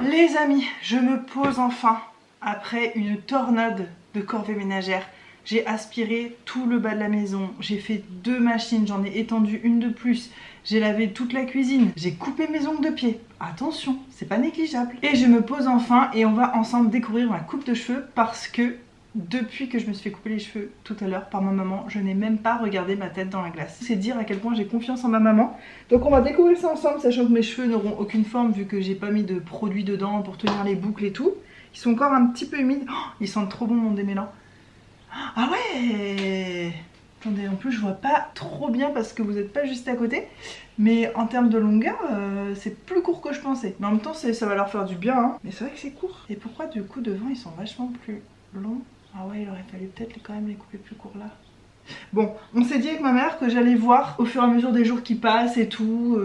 Les amis, je me pose enfin après une tornade de corvées ménagères. J'ai aspiré tout le bas de la maison, j'ai fait 2 machines, j'en ai étendu une de plus, j'ai lavé toute la cuisine, j'ai coupé mes ongles de pied. Attention, c'est pas négligeable. Et je me pose enfin et on va ensemble découvrir ma coupe de cheveux parce que depuis que je me suis fait couper les cheveux tout à l'heure par ma maman, je n'ai même pas regardé ma tête dans la glace. C'est dire à quel point j'ai confiance en ma maman. Donc on va découvrir ça ensemble, sachant que mes cheveux n'auront aucune forme vu que j'ai pas mis de produit dedans pour tenir les boucles et tout. Ils sont encore un petit peu humides. Oh, ils sentent trop bon mon démêlant. Ah ouais! Attendez, en plus je vois pas trop bien parce que vous n'êtes pas juste à côté. Mais en termes de longueur, c'est plus court que je pensais. Mais en même temps, ça va leur faire du bien. Hein. Mais c'est vrai que c'est court. Et pourquoi du coup devant ils sont vachement plus longs? Ah ouais, il aurait fallu peut-être quand même les couper plus courts là. Bon, on s'est dit avec ma mère que j'allais voir au fur et à mesure des jours qui passent et tout,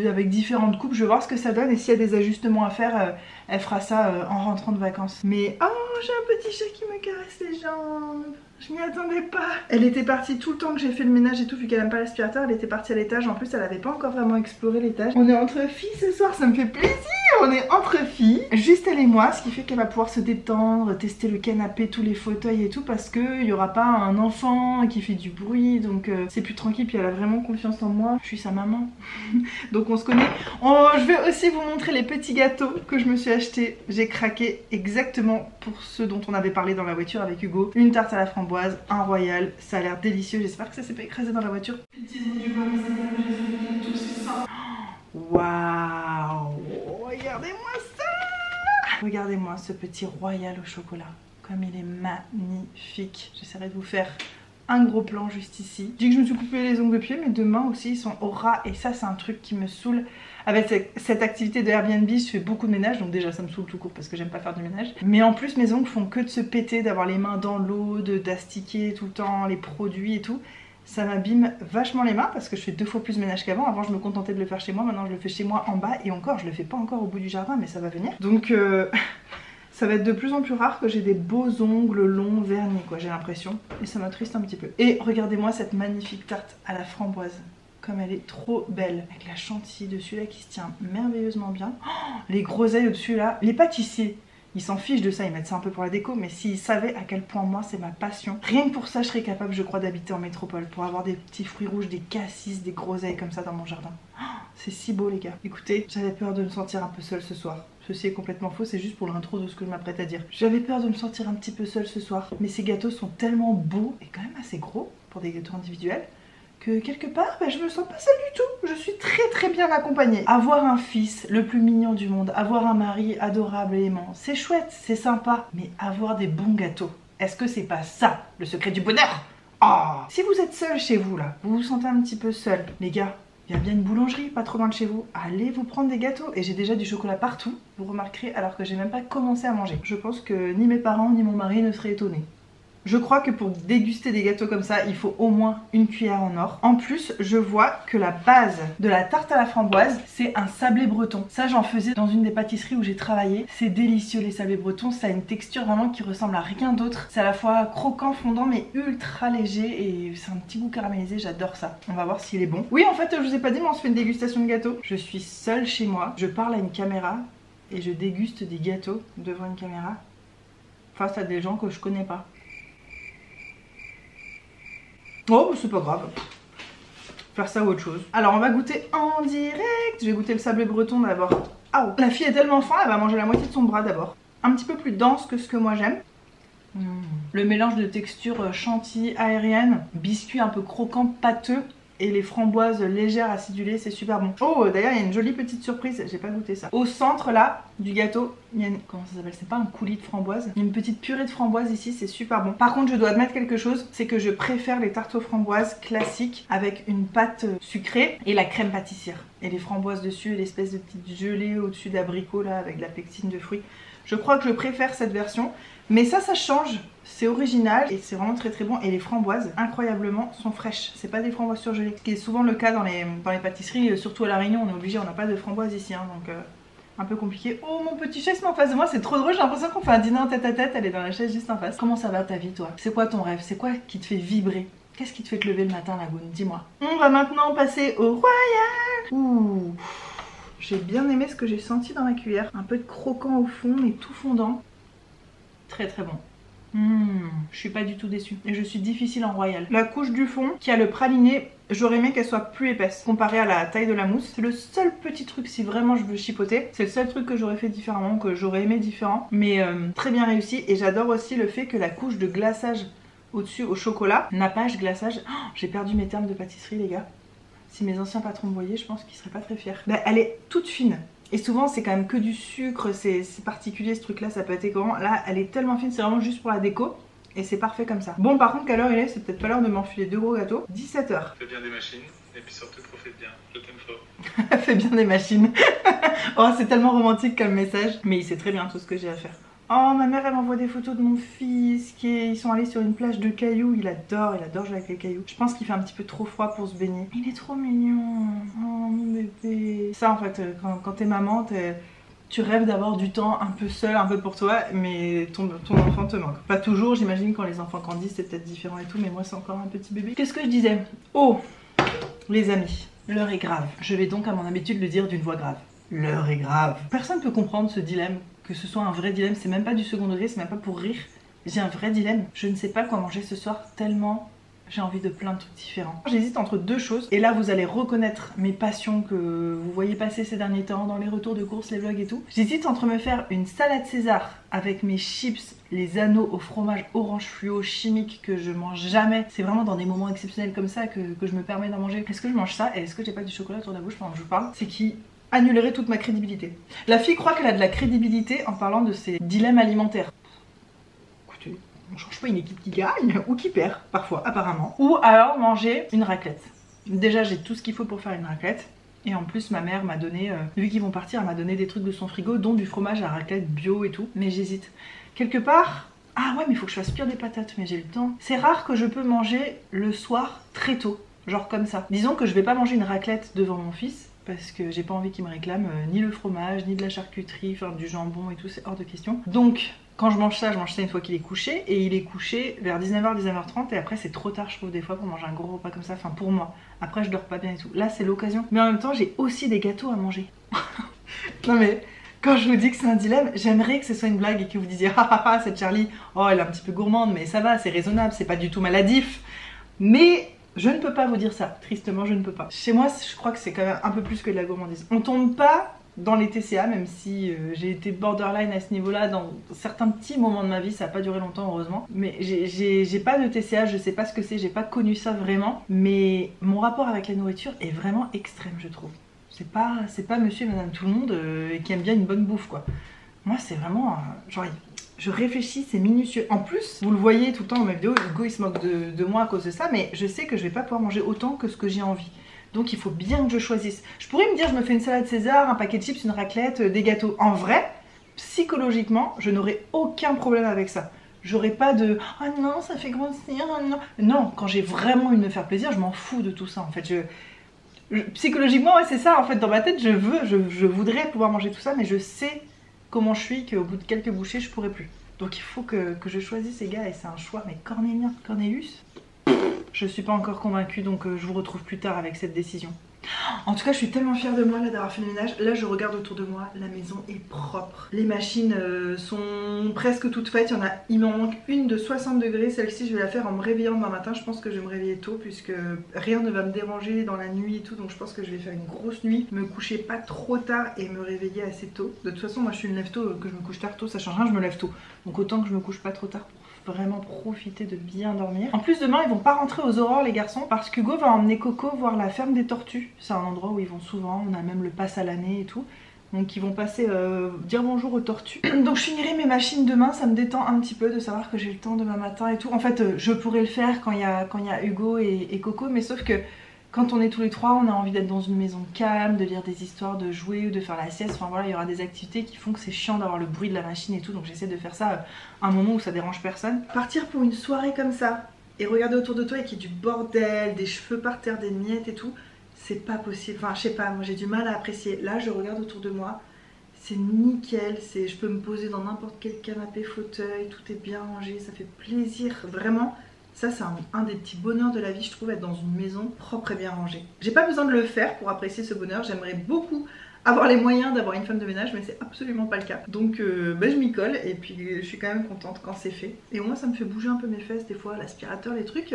avec différentes coupes, je vais voir ce que ça donne et s'il y a des ajustements à faire, elle fera ça en rentrant de vacances. Mais oh, j'ai un petit chat qui me caresse les jambes. Je m'y attendais pas. Elle était partie tout le temps que j'ai fait le ménage et tout, vu qu'elle aime pas l'aspirateur, elle était partie à l'étage. En plus, elle avait pas encore vraiment exploré l'étage. On est entre filles ce soir, ça me fait plaisir. On est entre filles, juste elle et moi, ce qui fait qu'elle va pouvoir se détendre, tester le canapé, tous les fauteuils et tout, parce qu'il y aura pas un enfant qui fait du bruit, donc c'est plus tranquille. Puis elle a vraiment confiance en moi. Je suis sa maman, donc on se connaît. Je vais aussi vous montrer les petits gâteaux que je me suis acheté. J'ai craqué exactement pour ceux dont on avait parlé dans la voiture avec Hugo. Une tarte à la framboise, un royal, ça a l'air délicieux. J'espère que ça s'est pas écrasé dans la voiture. Waouh! Regardez-moi ça! Regardez-moi ce petit royal au chocolat. Comme il est magnifique. J'essaierai de vous faire un gros plan juste ici. Je dis que je me suis coupé les ongles de pied, mais demain aussi ils sont au ras. Et ça c'est un truc qui me saoule. Avec cette activité de Airbnb, je fais beaucoup de ménage. Donc déjà ça me saoule tout court parce que j'aime pas faire du ménage. Mais en plus mes ongles font que de se péter, d'avoir les mains dans l'eau, d'astiquer tout le temps les produits et tout. Ça m'abîme vachement les mains parce que je fais 2 fois plus de ménage qu'avant. Avant je me contentais de le faire chez moi, maintenant je le fais chez moi en bas. Et encore je le fais pas encore au bout du jardin, mais ça va venir. Donc ça va être de plus en plus rare que j'ai des beaux ongles longs vernis quoi, j'ai l'impression. Et ça m'attriste un petit peu. Et regardez-moi cette magnifique tarte à la framboise. Comme elle est trop belle. Avec la chantilly dessus là qui se tient merveilleusement bien. Oh, les groseilles au-dessus là. Les pâtissiers Ils s'en fichent de ça, ils mettent ça un peu pour la déco, mais s'ils savaient à quel point moi c'est ma passion, rien que pour ça je serais capable, je crois, d'habiter en métropole, pour avoir des petits fruits rouges, des cassis, des groseilles comme ça dans mon jardin. Oh, c'est si beau les gars. Écoutez, j'avais peur de me sentir un peu seule ce soir. Ceci est complètement faux, c'est juste pour l'intro de ce que je m'apprête à dire. J'avais peur de me sentir un petit peu seule ce soir, mais ces gâteaux sont tellement beaux et quand même assez gros pour des gâteaux individuels, que quelque part, je me sens pas seule du tout. Je suis très bien accompagnée. Avoir un fils le plus mignon du monde, avoir un mari adorable et aimant, c'est chouette, c'est sympa. Mais avoir des bons gâteaux, est-ce que c'est pas ça, le secret du bonheur? Ah, si vous êtes seul chez vous là, vous vous sentez un petit peu seul, les gars, il y a bien une boulangerie pas trop loin de chez vous. Allez vous prendre des gâteaux. Et j'ai déjà du chocolat partout, vous remarquerez, alors que j'ai même pas commencé à manger. Je pense que ni mes parents ni mon mari ne seraient étonnés. Je crois que pour déguster des gâteaux comme ça, il faut au moins une cuillère en or. En plus, je vois que la base de la tarte à la framboise, c'est un sablé breton. Ça, j'en faisais dans une des pâtisseries où j'ai travaillé. C'est délicieux les sablés bretons, ça a une texture vraiment qui ressemble à rien d'autre. C'est à la fois croquant, fondant, mais ultra léger et c'est un petit goût caramélisé, j'adore ça. On va voir s'il est bon. Oui, en fait, je vous ai pas dit, mais on se fait une dégustation de gâteaux. Je suis seule chez moi, je parle à une caméra et je déguste des gâteaux devant une caméra face à des gens que je connais pas. Oh, c'est pas grave. Faire ça ou autre chose. Alors, on va goûter en direct. Je vais goûter le sablé breton d'abord. Ah, oh. La fille est tellement faim, elle va manger la moitié de son bras d'abord. Un petit peu plus dense que ce que moi j'aime. Le mélange de texture chantilly aérienne, biscuit un peu croquant, pâteux, et les framboises légères acidulées, c'est super bon. Oh, d'ailleurs, il y a une jolie petite surprise, j'ai pas goûté ça. Au centre, là, du gâteau, il y a une... Comment ça s'appelle? C'est pas un coulis de framboise. Il y a une petite purée de framboise ici, c'est super bon. Par contre, je dois admettre quelque chose, c'est que je préfère les tartes aux framboises classiques avec une pâte sucrée et la crème pâtissière. Et les framboises dessus et l'espèce de petite gelée au-dessus d'abricots, là, avec de la pectine de fruits. Je crois que je préfère cette version. Mais ça change, c'est original et c'est vraiment très bon. Et les framboises, incroyablement, sont fraîches. C'est pas des framboises surgelées. Ce qui est souvent le cas dans les pâtisseries, surtout à La Réunion, on est obligé, on n'a pas de framboises ici. Hein, donc un peu compliqué. Oh, mon petit chat, il se met en face de moi, c'est trop drôle. J'ai l'impression qu'on fait un dîner en tête à tête. Elle est dans la chaise juste en face. Comment ça va ta vie, toi? C'est quoi ton rêve? C'est quoi qui te fait vibrer? Qu'est-ce qui te fait te lever le matin, Lagoune? Dis-moi. On va maintenant passer au royal. Ouh, j'ai bien aimé ce que j'ai senti dans la cuillère. Un peu de croquant au fond, mais tout fondant. Très bon. Je suis pas du tout déçue. Et je suis difficile en royal. La couche du fond qui a le praliné, j'aurais aimé qu'elle soit plus épaisse comparée à la taille de la mousse. C'est le seul petit truc, si vraiment je veux chipoter, c'est le seul truc que j'aurais fait différemment, que j'aurais aimé différent. Mais très bien réussi. Et j'adore aussi le fait que la couche de glaçage au-dessus au chocolat, nappage, glaçage. Oh, j'ai perdu mes termes de pâtisserie les gars. Si mes anciens patrons me voyaient, je pense qu'ils seraient pas très fiers. Bah, elle est toute fine. Et souvent c'est quand même que du sucre, c'est particulier ce truc là, ça peut être écœurant. Là elle est tellement fine, c'est vraiment juste pour la déco. Et c'est parfait comme ça. Bon par contre quelle heure il est? C'est peut-être pas l'heure de m'enfiler 2 gros gâteaux. 17h. Fais bien des machines et puis surtout profite bien. Je t'aime fort. Fais bien des machines. Oh c'est tellement romantique comme message. Mais il sait très bien tout ce que j'ai à faire. Oh ma mère elle m'envoie des photos de mon fils ils sont allés sur une plage de cailloux. Il adore jouer avec les cailloux. Je pense qu'il fait un petit peu trop froid pour se baigner. Il est trop mignon. Oh mon bébé. Ça en fait quand t'es maman tu rêves d'avoir du temps un peu seul, un peu pour toi, mais ton enfant te manque. Pas toujours, j'imagine quand les enfants grandissent c'est peut-être différent et tout, mais moi c'est encore un petit bébé. Qu'est-ce que je disais? Oh les amis, l'heure est grave. Je vais donc à mon habitude le dire d'une voix grave. L'heure est grave. Personne ne peut comprendre ce dilemme. Que ce soit un vrai dilemme, c'est même pas du second degré, c'est même pas pour rire. J'ai un vrai dilemme. Je ne sais pas quoi manger ce soir tellement j'ai envie de plein de trucs différents. J'hésite entre deux choses et là vous allez reconnaître mes passions que vous voyez passer ces derniers temps dans les retours de course, les vlogs et tout. J'hésite entre me faire une salade César avec mes chips, les anneaux au fromage orange fluo chimique que je mange jamais. C'est vraiment dans des moments exceptionnels comme ça que je me permets d'en manger. Est-ce que je mange ça et est-ce que j'ai pas du chocolat autour de la bouche pendant que je vous parle? C'est qui annulerait toute ma crédibilité. La fille croit qu'elle a de la crédibilité en parlant de ses dilemmes alimentaires. Écoutez, on change pas une équipe qui gagne ou qui perd, parfois, apparemment. Ou alors manger une raclette. Déjà, j'ai tout ce qu'il faut pour faire une raclette. Et en plus, ma mère m'a donné, vu qu'ils vont partir, elle m'a donné des trucs de son frigo, dont du fromage à raclette bio et tout. Mais j'hésite. Quelque part... Ah ouais, mais il faut que je fasse cuire des patates, mais j'ai le temps. C'est rare que je peux manger le soir très tôt. Genre comme ça. Disons que je vais pas manger une raclette devant mon fils. Parce que j'ai pas envie qu'il me réclame ni le fromage, ni de la charcuterie, enfin du jambon et tout, c'est hors de question. Donc quand je mange ça une fois qu'il est couché. Et il est couché vers 19h, 19h30 et après c'est trop tard je trouve des fois pour manger un gros repas comme ça, enfin pour moi. Après je dors pas bien et tout. Là c'est l'occasion. Mais en même temps j'ai aussi des gâteaux à manger. Non mais quand je vous dis que c'est un dilemme, j'aimerais que ce soit une blague et que vous disiez ah ah ah cette Charlie, oh elle est un petit peu gourmande mais ça va, c'est raisonnable, c'est pas du tout maladif. Mais je ne peux pas vous dire ça, tristement je ne peux pas. Chez moi je crois que c'est quand même un peu plus que de la gourmandise. On tombe pas dans les TCA, même si j'ai été borderline à ce niveau-là dans certains petits moments de ma vie, ça n'a pas duré longtemps heureusement. Mais j'ai pas de TCA, je sais pas ce que c'est, j'ai pas connu ça vraiment. Mais mon rapport avec la nourriture est vraiment extrême je trouve. C'est pas monsieur et madame tout le monde qui aime bien une bonne bouffe quoi. Moi c'est vraiment genre je réfléchis, c'est minutieux. En plus, vous le voyez tout le temps dans mes vidéos, Hugo il se moque de moi à cause de ça, mais je sais que je vais pas pouvoir manger autant que ce que j'ai envie. Donc il faut bien que je choisisse. Je pourrais me dire je me fais une salade César, un paquet de chips, une raclette, des gâteaux. En vrai, psychologiquement, je n'aurais aucun problème avec ça. J'aurais pas de ah non ça fait grossir, non. Non, quand j'ai vraiment envie de me faire plaisir, je m'en fous de tout ça en fait. Psychologiquement ouais c'est ça en fait, dans ma tête je voudrais pouvoir manger tout ça mais je sais comment je suis qu'au bout de quelques bouchées je pourrais plus. Donc il faut que je choisisse ces gars et c'est un choix mais cornélien, Cornelius. Je suis pas encore convaincue donc je vous retrouve plus tard avec cette décision. En tout cas je suis tellement fière de moi là d'avoir fait le ménage. Là je regarde autour de moi, la maison est propre. Les machines sont presque toutes faites. Il m'en manque une de 60 degrés. Celle-ci je vais la faire en me réveillant demain matin. Je pense que je vais me réveiller tôt puisque rien ne va me déranger dans la nuit et tout. Donc je pense que je vais faire une grosse nuit, me coucher pas trop tard et me réveiller assez tôt. De toute façon moi je suis une lève tôt, que je me couche tard tôt ça change rien, je me lève tôt. Donc autant que je me couche pas trop tard pour vraiment profiter de bien dormir. En plus demain ils vont pas rentrer aux aurores les garçons parce qu'Hugo va emmener Coco voir la ferme des tortues. C'est un endroit où ils vont souvent, on a même le pass à l'année et tout. Donc ils vont passer dire bonjour aux tortues. Donc je finirai mes machines demain, ça me détend un petit peu de savoir que j'ai le temps demain matin et tout. En fait je pourrais le faire quand il y a Hugo et Coco, mais sauf que quand on est tous les trois, on a envie d'être dans une maison calme, de lire des histoires, de jouer ou de faire la sieste. Enfin voilà, il y aura des activités qui font que c'est chiant d'avoir le bruit de la machine et tout. Donc j'essaie de faire ça à un moment où ça dérange personne. Partir pour une soirée comme ça et regarder autour de toi et qu'il y ait du bordel, des cheveux par terre, des miettes et tout, c'est pas possible. Enfin je sais pas, moi j'ai du mal à apprécier. Là je regarde autour de moi, c'est nickel, je peux me poser dans n'importe quel canapé, fauteuil, tout est bien rangé, ça fait plaisir, vraiment. Ça c'est un des petits bonheurs de la vie je trouve, être dans une maison propre et bien rangée. J'ai pas besoin de le faire pour apprécier ce bonheur, j'aimerais beaucoup avoir les moyens d'avoir une femme de ménage mais c'est absolument pas le cas. Donc je m'y colle et puis je suis quand même contente quand c'est fait. Et au moins ça me fait bouger un peu mes fesses des fois, l'aspirateur, les trucs.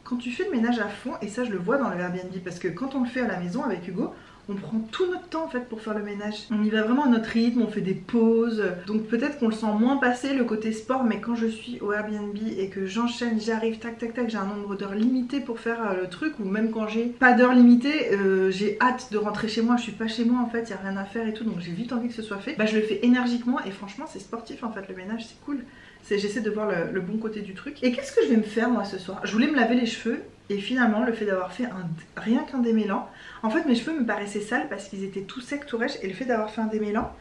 Quand tu fais le ménage à fond, et ça je le vois dans le Airbnb parce que quand on le fait à la maison avec Hugo, on prend tout notre temps en fait pour faire le ménage. On y va vraiment à notre rythme, on fait des pauses. Donc peut-être qu'on le sent moins passer le côté sport, mais quand je suis au Airbnb et que j'enchaîne, j'arrive, tac tac tac, j'ai un nombre d'heures limité pour faire le truc, ou même quand j'ai pas d'heures limitées, j'ai hâte de rentrer chez moi, je suis pas chez moi en fait, il y a rien à faire et tout, donc j'ai vite envie que ce soit fait. Bah je le fais énergiquement et franchement c'est sportif en fait le ménage, c'est cool. J'essaie de voir le bon côté du truc. Et qu'est-ce que je vais me faire moi ce soir? Je voulais me laver les cheveux et finalement le fait d'avoir fait rien qu'un démêlant, en fait mes cheveux me paraissaient sales parce qu'ils étaient tout secs, tout rêches, et le fait d'avoir fait un démêlant,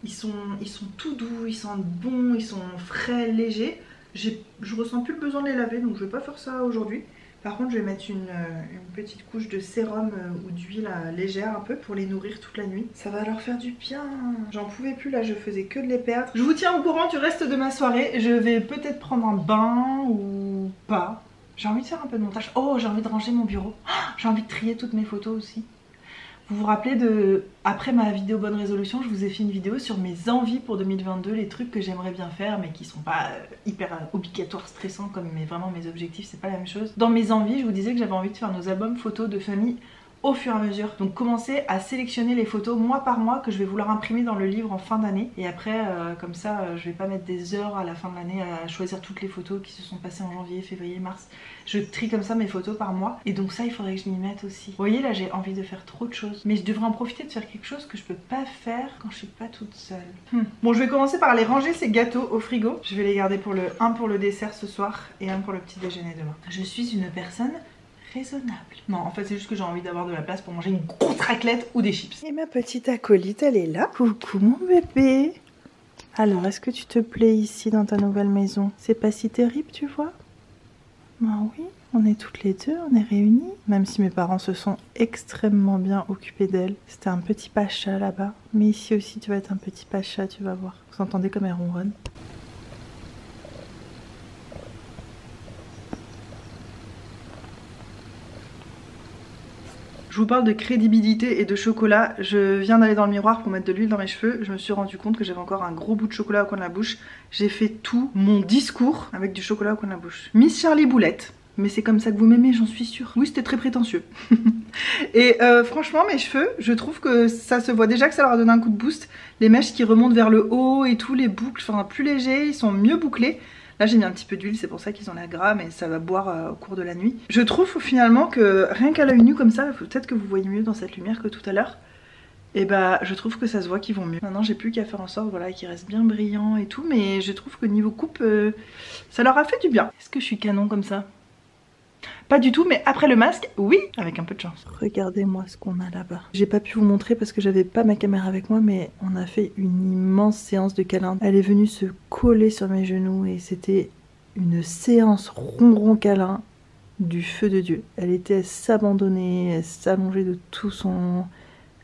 ils sont tout doux, ils sentent bon, ils sont frais, légers. Je ressens plus le besoin de les laver donc je vais pas faire ça aujourd'hui. Par contre je vais mettre une petite couche de sérum ou d'huile légère un peu pour les nourrir toute la nuit. Ça va leur faire du bien. J'en pouvais plus là, je faisais que de les perdre. Je vous tiens au courant du reste de ma soirée. Je vais peut-être prendre un bain ou pas. J'ai envie de faire un peu de montage. Oh j'ai envie de ranger mon bureau. J'ai envie de trier toutes mes photos aussi. Vous vous rappelez après ma vidéo bonne résolution, je vous ai fait une vidéo sur mes envies pour 2022, les trucs que j'aimerais bien faire mais qui sont pas hyper obligatoires, stressants comme vraiment mes objectifs, c'est pas la même chose. Dans mes envies, je vous disais que j'avais envie de faire nos albums photos de famille au fur et à mesure. Donc commencer à sélectionner les photos mois par mois que je vais vouloir imprimer dans le livre en fin d'année. Et après comme ça je vais pas mettre des heures à la fin de l'année à choisir toutes les photos qui se sont passées en janvier, février, mars. Je trie comme ça mes photos par mois. Et donc ça il faudrait que je m'y mette aussi. Vous voyez là j'ai envie de faire trop de choses. Mais je devrais en profiter de faire quelque chose que je peux pas faire quand je suis pas toute seule. Bon je vais commencer par aller ranger ces gâteaux au frigo. Je vais les garder un pour le dessert ce soir et un pour le petit déjeuner demain. Je suis une personne raisonnable. Non, en fait, c'est juste que j'ai envie d'avoir de la place pour manger une grosse raclette ou des chips. Et ma petite acolyte, elle est là. Coucou mon bébé. Alors, est-ce que tu te plais ici dans ta nouvelle maison? C'est pas si terrible, tu vois? Ben oui, on est toutes les deux, on est réunies. Même si mes parents se sont extrêmement bien occupés d'elle. C'était un petit pacha là-bas. Mais ici aussi, tu vas être un petit pacha, tu vas voir. Vous entendez comme elle ronronne? Je vous parle de crédibilité et de chocolat. Je viens d'aller dans le miroir pour mettre de l'huile dans mes cheveux. Je me suis rendu compte que j'avais encore un gros bout de chocolat au coin de la bouche. J'ai fait tout mon discours avec du chocolat au coin de la bouche. Miss Charlie Boulette. Mais c'est comme ça que vous m'aimez, j'en suis sûre. Oui, c'était très prétentieux. Et franchement, mes cheveux, je trouve que ça se voit déjà que ça leur a donné un coup de boost. Les mèches qui remontent vers le haut et tout, les boucles, enfin plus légers, ils sont mieux bouclés. Là, j'ai mis un petit peu d'huile, c'est pour ça qu'ils ont l'air gras, mais ça va boire au cours de la nuit. Je trouve finalement que rien qu'à l'œil nu comme ça, peut-être que vous voyez mieux dans cette lumière que tout à l'heure. Et bah, je trouve que ça se voit qu'ils vont mieux. Maintenant, j'ai plus qu'à faire en sorte voilà, qu'ils restent bien brillants et tout, mais je trouve que niveau coupe, ça leur a fait du bien. Est-ce que je suis canon comme ça ? Pas du tout, mais après le masque, oui, avec un peu de chance. Regardez-moi ce qu'on a là-bas. J'ai pas pu vous montrer parce que j'avais pas ma caméra avec moi, mais on a fait une immense séance de câlins. Elle est venue se coller sur mes genoux et c'était une séance ronron câlin du feu de Dieu. Elle était s'abandonner, elle s'allongeait de tout son...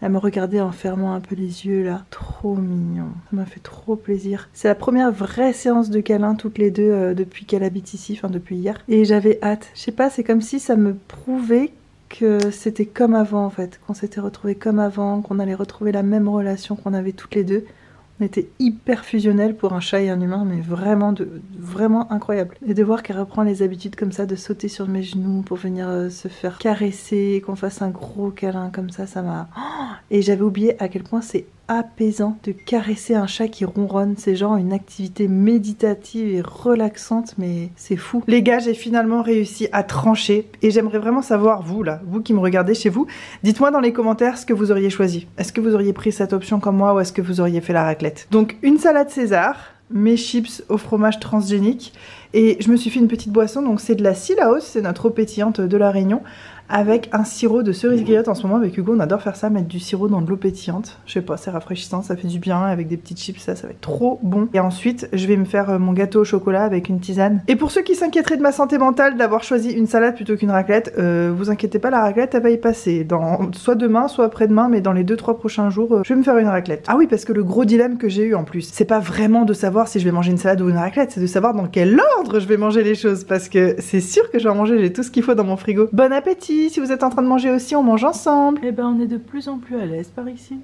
Elle me regardait en fermant un peu les yeux là. Trop mignon. Ça m'a fait trop plaisir. C'est la première vraie séance de câlin toutes les deux depuis qu'elle habite ici, enfin depuis hier. Et j'avais hâte. Je sais pas, c'est comme si ça me prouvait que c'était comme avant en fait. Qu'on s'était retrouvés comme avant, qu'on allait retrouver la même relation qu'on avait toutes les deux. On était hyper fusionnels pour un chat et un humain, mais vraiment incroyable. Et de voir qu'elle reprend les habitudes comme ça, de sauter sur mes genoux pour venir se faire caresser, qu'on fasse un gros câlin comme ça m'a... Oh, et j'avais oublié à quel point c'est apaisant de caresser un chat qui ronronne. C'est genre une activité méditative et relaxante, mais c'est fou. Les gars, j'ai finalement réussi à trancher et j'aimerais vraiment savoir, vous là, vous qui me regardez chez vous, dites-moi dans les commentaires ce que vous auriez choisi. Est-ce que vous auriez pris cette option comme moi ou est-ce que vous auriez fait la raclette? Donc une salade César, mes chips au fromage transgénique et je me suis fait une petite boisson, donc c'est de la Sillaos, c'est notre eau pétillante de la Réunion, avec un sirop de cerise griotte. En ce moment avec Hugo on adore faire ça, mettre du sirop dans de l'eau pétillante, je sais pas, c'est rafraîchissant, ça fait du bien avec des petites chips, ça va être trop bon. Et ensuite je vais me faire mon gâteau au chocolat avec une tisane. Et pour ceux qui s'inquiéteraient de ma santé mentale d'avoir choisi une salade plutôt qu'une raclette, vous inquiétez pas, la raclette elle va y passer soit demain soit après-demain, mais dans les 2-3 prochains jours je vais me faire une raclette. Ah oui, parce que le gros dilemme que j'ai eu en plus, c'est pas vraiment de savoir si je vais manger une salade ou une raclette, c'est de savoir dans quel ordre je vais manger les choses, parce que c'est sûr que je vais en manger, j'ai tout ce qu'il faut dans mon frigo. Bon appétit. Si vous êtes en train de manger aussi, on mange ensemble. Eh ben on est de plus en plus à l'aise par ici.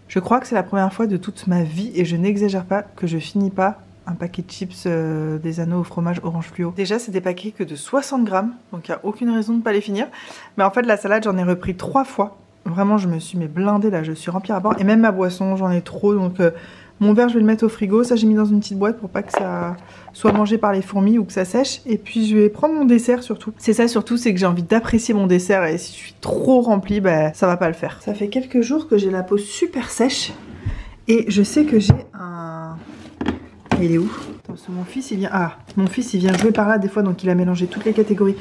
Je crois que c'est la première fois de toute ma vie, et je n'exagère pas, que je finis pas un paquet de chips des anneaux au fromage orange fluo. Déjà c'est des paquets que de 60 grammes, donc il n'y a aucune raison de ne pas les finir. Mais en fait la salade j'en ai repris 3 fois. Vraiment je me suis blindée là, je suis remplie à bord. Et même ma boisson j'en ai trop, donc mon verre je vais le mettre au frigo. Ça j'ai mis dans une petite boîte pour pas que ça soit mangé par les fourmis ou que ça sèche. Et puis je vais prendre mon dessert surtout. C'est ça surtout, c'est que j'ai envie d'apprécier mon dessert et si je suis trop remplie, bah ça va pas le faire. Ça fait quelques jours que j'ai la peau super sèche et je sais que j'ai un... Il est où? Mon fils il vient... Ah, mon fils il vient jouer par là des fois, donc il a mélangé toutes les catégories.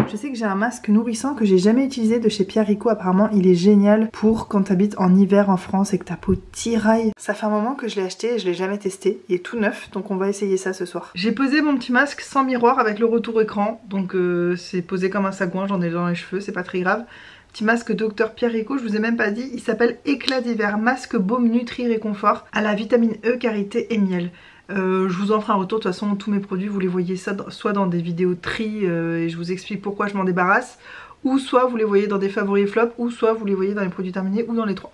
Je sais que j'ai un masque nourrissant que j'ai jamais utilisé de chez Pierre Rico. Apparemment il est génial pour quand t'habites en hiver en France et que ta peau tiraille. Ça fait un moment que je l'ai acheté et je l'ai jamais testé. Il est tout neuf, donc on va essayer ça ce soir. J'ai posé mon petit masque sans miroir avec le retour écran, donc c'est posé comme un sagouin, j'en ai dans les cheveux, c'est pas très grave. Petit masque Dr Pierre Rico, je vous ai même pas dit, il s'appelle Éclat d'hiver, masque baume nutri réconfort à la vitamine E, karité et miel. Je vous en ferai un retour, de toute façon tous mes produits vous les voyez ça soit dans des vidéos tri et je vous explique pourquoi je m'en débarrasse, ou soit vous les voyez dans des favoris et flops, ou soit vous les voyez dans les produits terminés, ou dans les 3.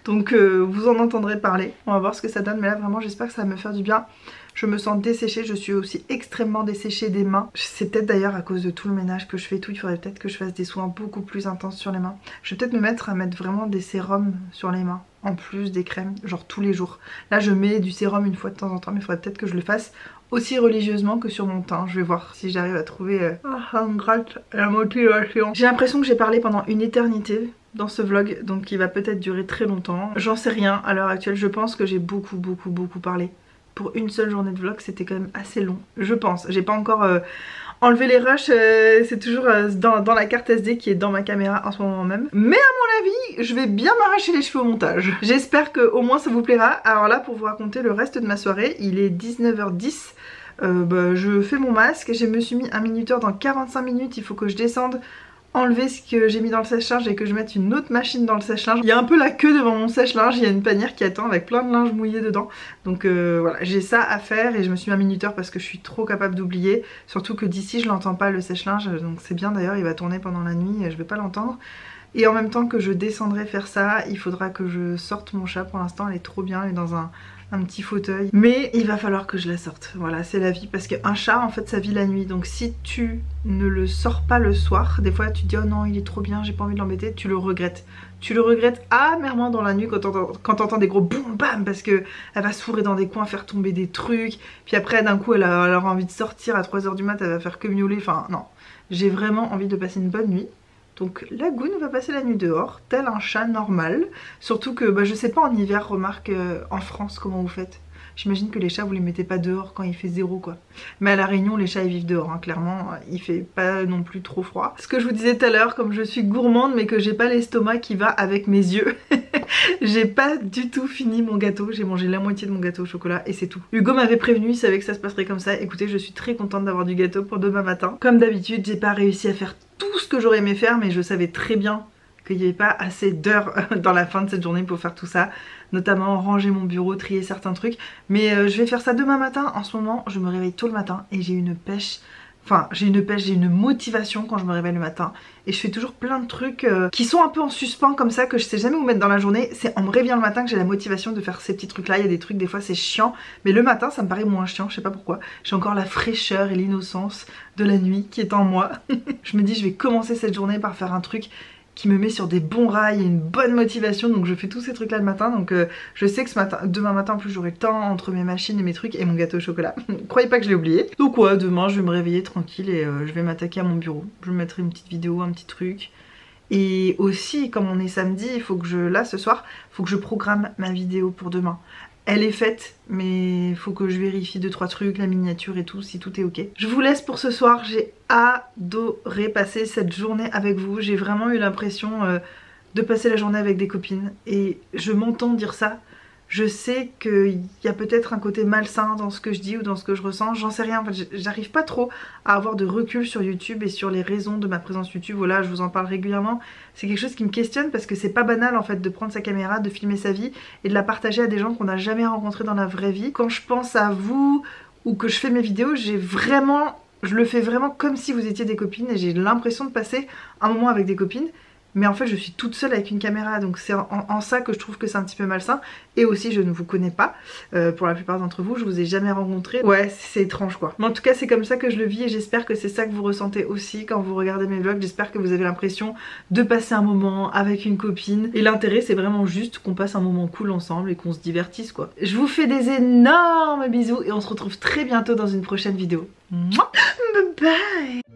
Donc vous en entendrez parler, on va voir ce que ça donne, mais là vraiment j'espère que ça va me faire du bien. Je me sens desséchée, je suis aussi extrêmement desséchée des mains. C'est peut-être d'ailleurs à cause de tout le ménage que je fais tout, il faudrait peut-être que je fasse des soins beaucoup plus intenses sur les mains. Je vais peut-être me mettre à mettre vraiment des sérums sur les mains, en plus des crèmes, genre tous les jours. Là je mets du sérum une fois de temps en temps, mais il faudrait peut-être que je le fasse aussi religieusement que sur mon teint. Je vais voir si j'arrive à trouver la motivation. J'ai l'impression que j'ai parlé pendant une éternité dans ce vlog, donc il va peut-être durer très longtemps. J'en sais rien à l'heure actuelle, je pense que j'ai beaucoup parlé. Pour une seule journée de vlog c'était quand même assez long, je pense. J'ai pas encore enlevé les rushs, c'est toujours dans la carte SD qui est dans ma caméra en ce moment même. Mais à mon avis je vais bien m'arracher les cheveux au montage. J'espère que au moins ça vous plaira. Alors là pour vous raconter le reste de ma soirée, il est 19h10. Je fais mon masque, je me suis mis un minuteur dans 45 minutes, il faut que je descende, enlever ce que j'ai mis dans le sèche-linge et que je mette une autre machine dans le sèche-linge. Il y a un peu la queue devant mon sèche-linge, il y a une panière qui attend avec plein de linge mouillé dedans. Donc voilà, j'ai ça à faire et je me suis mis un minuteur parce que je suis trop capable d'oublier. Surtout que d'ici je l'entends pas le sèche-linge, donc c'est bien d'ailleurs, il va tourner pendant la nuit et je vais pas l'entendre. Et en même temps que je descendrai faire ça, il faudra que je sorte mon chat. Pour l'instant elle est trop bien, elle est dans un petit fauteuil. Mais il va falloir que je la sorte. Voilà, c'est la vie. Parce qu'un chat en fait ça vit la nuit. Donc si tu ne le sors pas le soir, des fois tu te dis oh non il est trop bien, j'ai pas envie de l'embêter, tu le regrettes. Tu le regrettes amèrement dans la nuit quand t'entends des gros boum bam, parce que elle va se fourrer dans des coins, faire tomber des trucs. Puis après d'un coup elle aura envie de sortir à 3 h du mat, elle va faire que miauler. Enfin non, j'ai vraiment envie de passer une bonne nuit. Donc Lagoon va passer la nuit dehors, tel un chat normal. Surtout que bah, je sais pas en hiver, remarque en France comment vous faites. J'imagine que les chats vous les mettez pas dehors quand il fait 0 quoi. Mais à la Réunion les chats ils vivent dehors hein, clairement, il fait pas non plus trop froid. Ce que je vous disais tout à l'heure, comme je suis gourmande mais que j'ai pas l'estomac qui va avec mes yeux, j'ai pas du tout fini mon gâteau, j'ai mangé la moitié de mon gâteau au chocolat et c'est tout. Hugo m'avait prévenu, il savait que ça se passerait comme ça. Écoutez, je suis très contente d'avoir du gâteau pour demain matin. Comme d'habitude j'ai pas réussi à faire tout ce que j'aurais aimé faire, mais je savais très bien qu'il n'y avait pas assez d'heures dans la fin de cette journée pour faire tout ça, notamment ranger mon bureau, trier certains trucs, mais je vais faire ça demain matin. En ce moment je me réveille tôt le matin et j'ai une pêche, enfin j'ai une motivation quand je me réveille le matin et je fais toujours plein de trucs qui sont un peu en suspens comme ça, que je sais jamais où mettre dans la journée. C'est en me réveillant le matin que j'ai la motivation de faire ces petits trucs là. Il y a des trucs des fois c'est chiant, mais le matin ça me paraît moins chiant, je sais pas pourquoi. J'ai encore la fraîcheur et l'innocence de la nuit qui est en moi. Je me dis je vais commencer cette journée par faire un truc qui me met sur des bons rails et une bonne motivation, donc je fais tous ces trucs là le matin. Donc je sais que demain matin en plus j'aurai le temps entre mes machines et mes trucs et mon gâteau au chocolat. Croyez pas que je l'ai oublié. Donc ouais, demain je vais me réveiller tranquille et je vais m'attaquer à mon bureau. Je me mettrai une petite vidéo, un petit truc. Et aussi comme on est samedi, il faut que là ce soir, il faut que je programme ma vidéo pour demain. Elle est faite, mais il faut que je vérifie 2-3 trucs, la miniature et tout, si tout est ok. Je vous laisse pour ce soir, j'ai adoré passer cette journée avec vous. J'ai vraiment eu l'impression de passer la journée avec des copines. Et je m'entends dire ça. Je sais qu'il y a peut-être un côté malsain dans ce que je dis ou dans ce que je ressens, j'en sais rien. En fait, j'arrive pas trop à avoir de recul sur YouTube et sur les raisons de ma présence YouTube. Voilà, je vous en parle régulièrement. C'est quelque chose qui me questionne parce que c'est pas banal en fait de prendre sa caméra, de filmer sa vie et de la partager à des gens qu'on n'a jamais rencontrés dans la vraie vie. Quand je pense à vous ou que je fais mes vidéos, je le fais vraiment comme si vous étiez des copines et j'ai l'impression de passer un moment avec des copines. Mais en fait je suis toute seule avec une caméra, donc c'est en ça que je trouve que c'est un petit peu malsain. Et aussi je ne vous connais pas, pour la plupart d'entre vous, je vous ai jamais rencontré. Ouais, c'est étrange quoi. Mais en tout cas c'est comme ça que je le vis et j'espère que c'est ça que vous ressentez aussi quand vous regardez mes vlogs. J'espère que vous avez l'impression de passer un moment avec une copine. Et l'intérêt c'est vraiment juste qu'on passe un moment cool ensemble et qu'on se divertisse quoi. Je vous fais des énormes bisous et on se retrouve très bientôt dans une prochaine vidéo. Bye bye.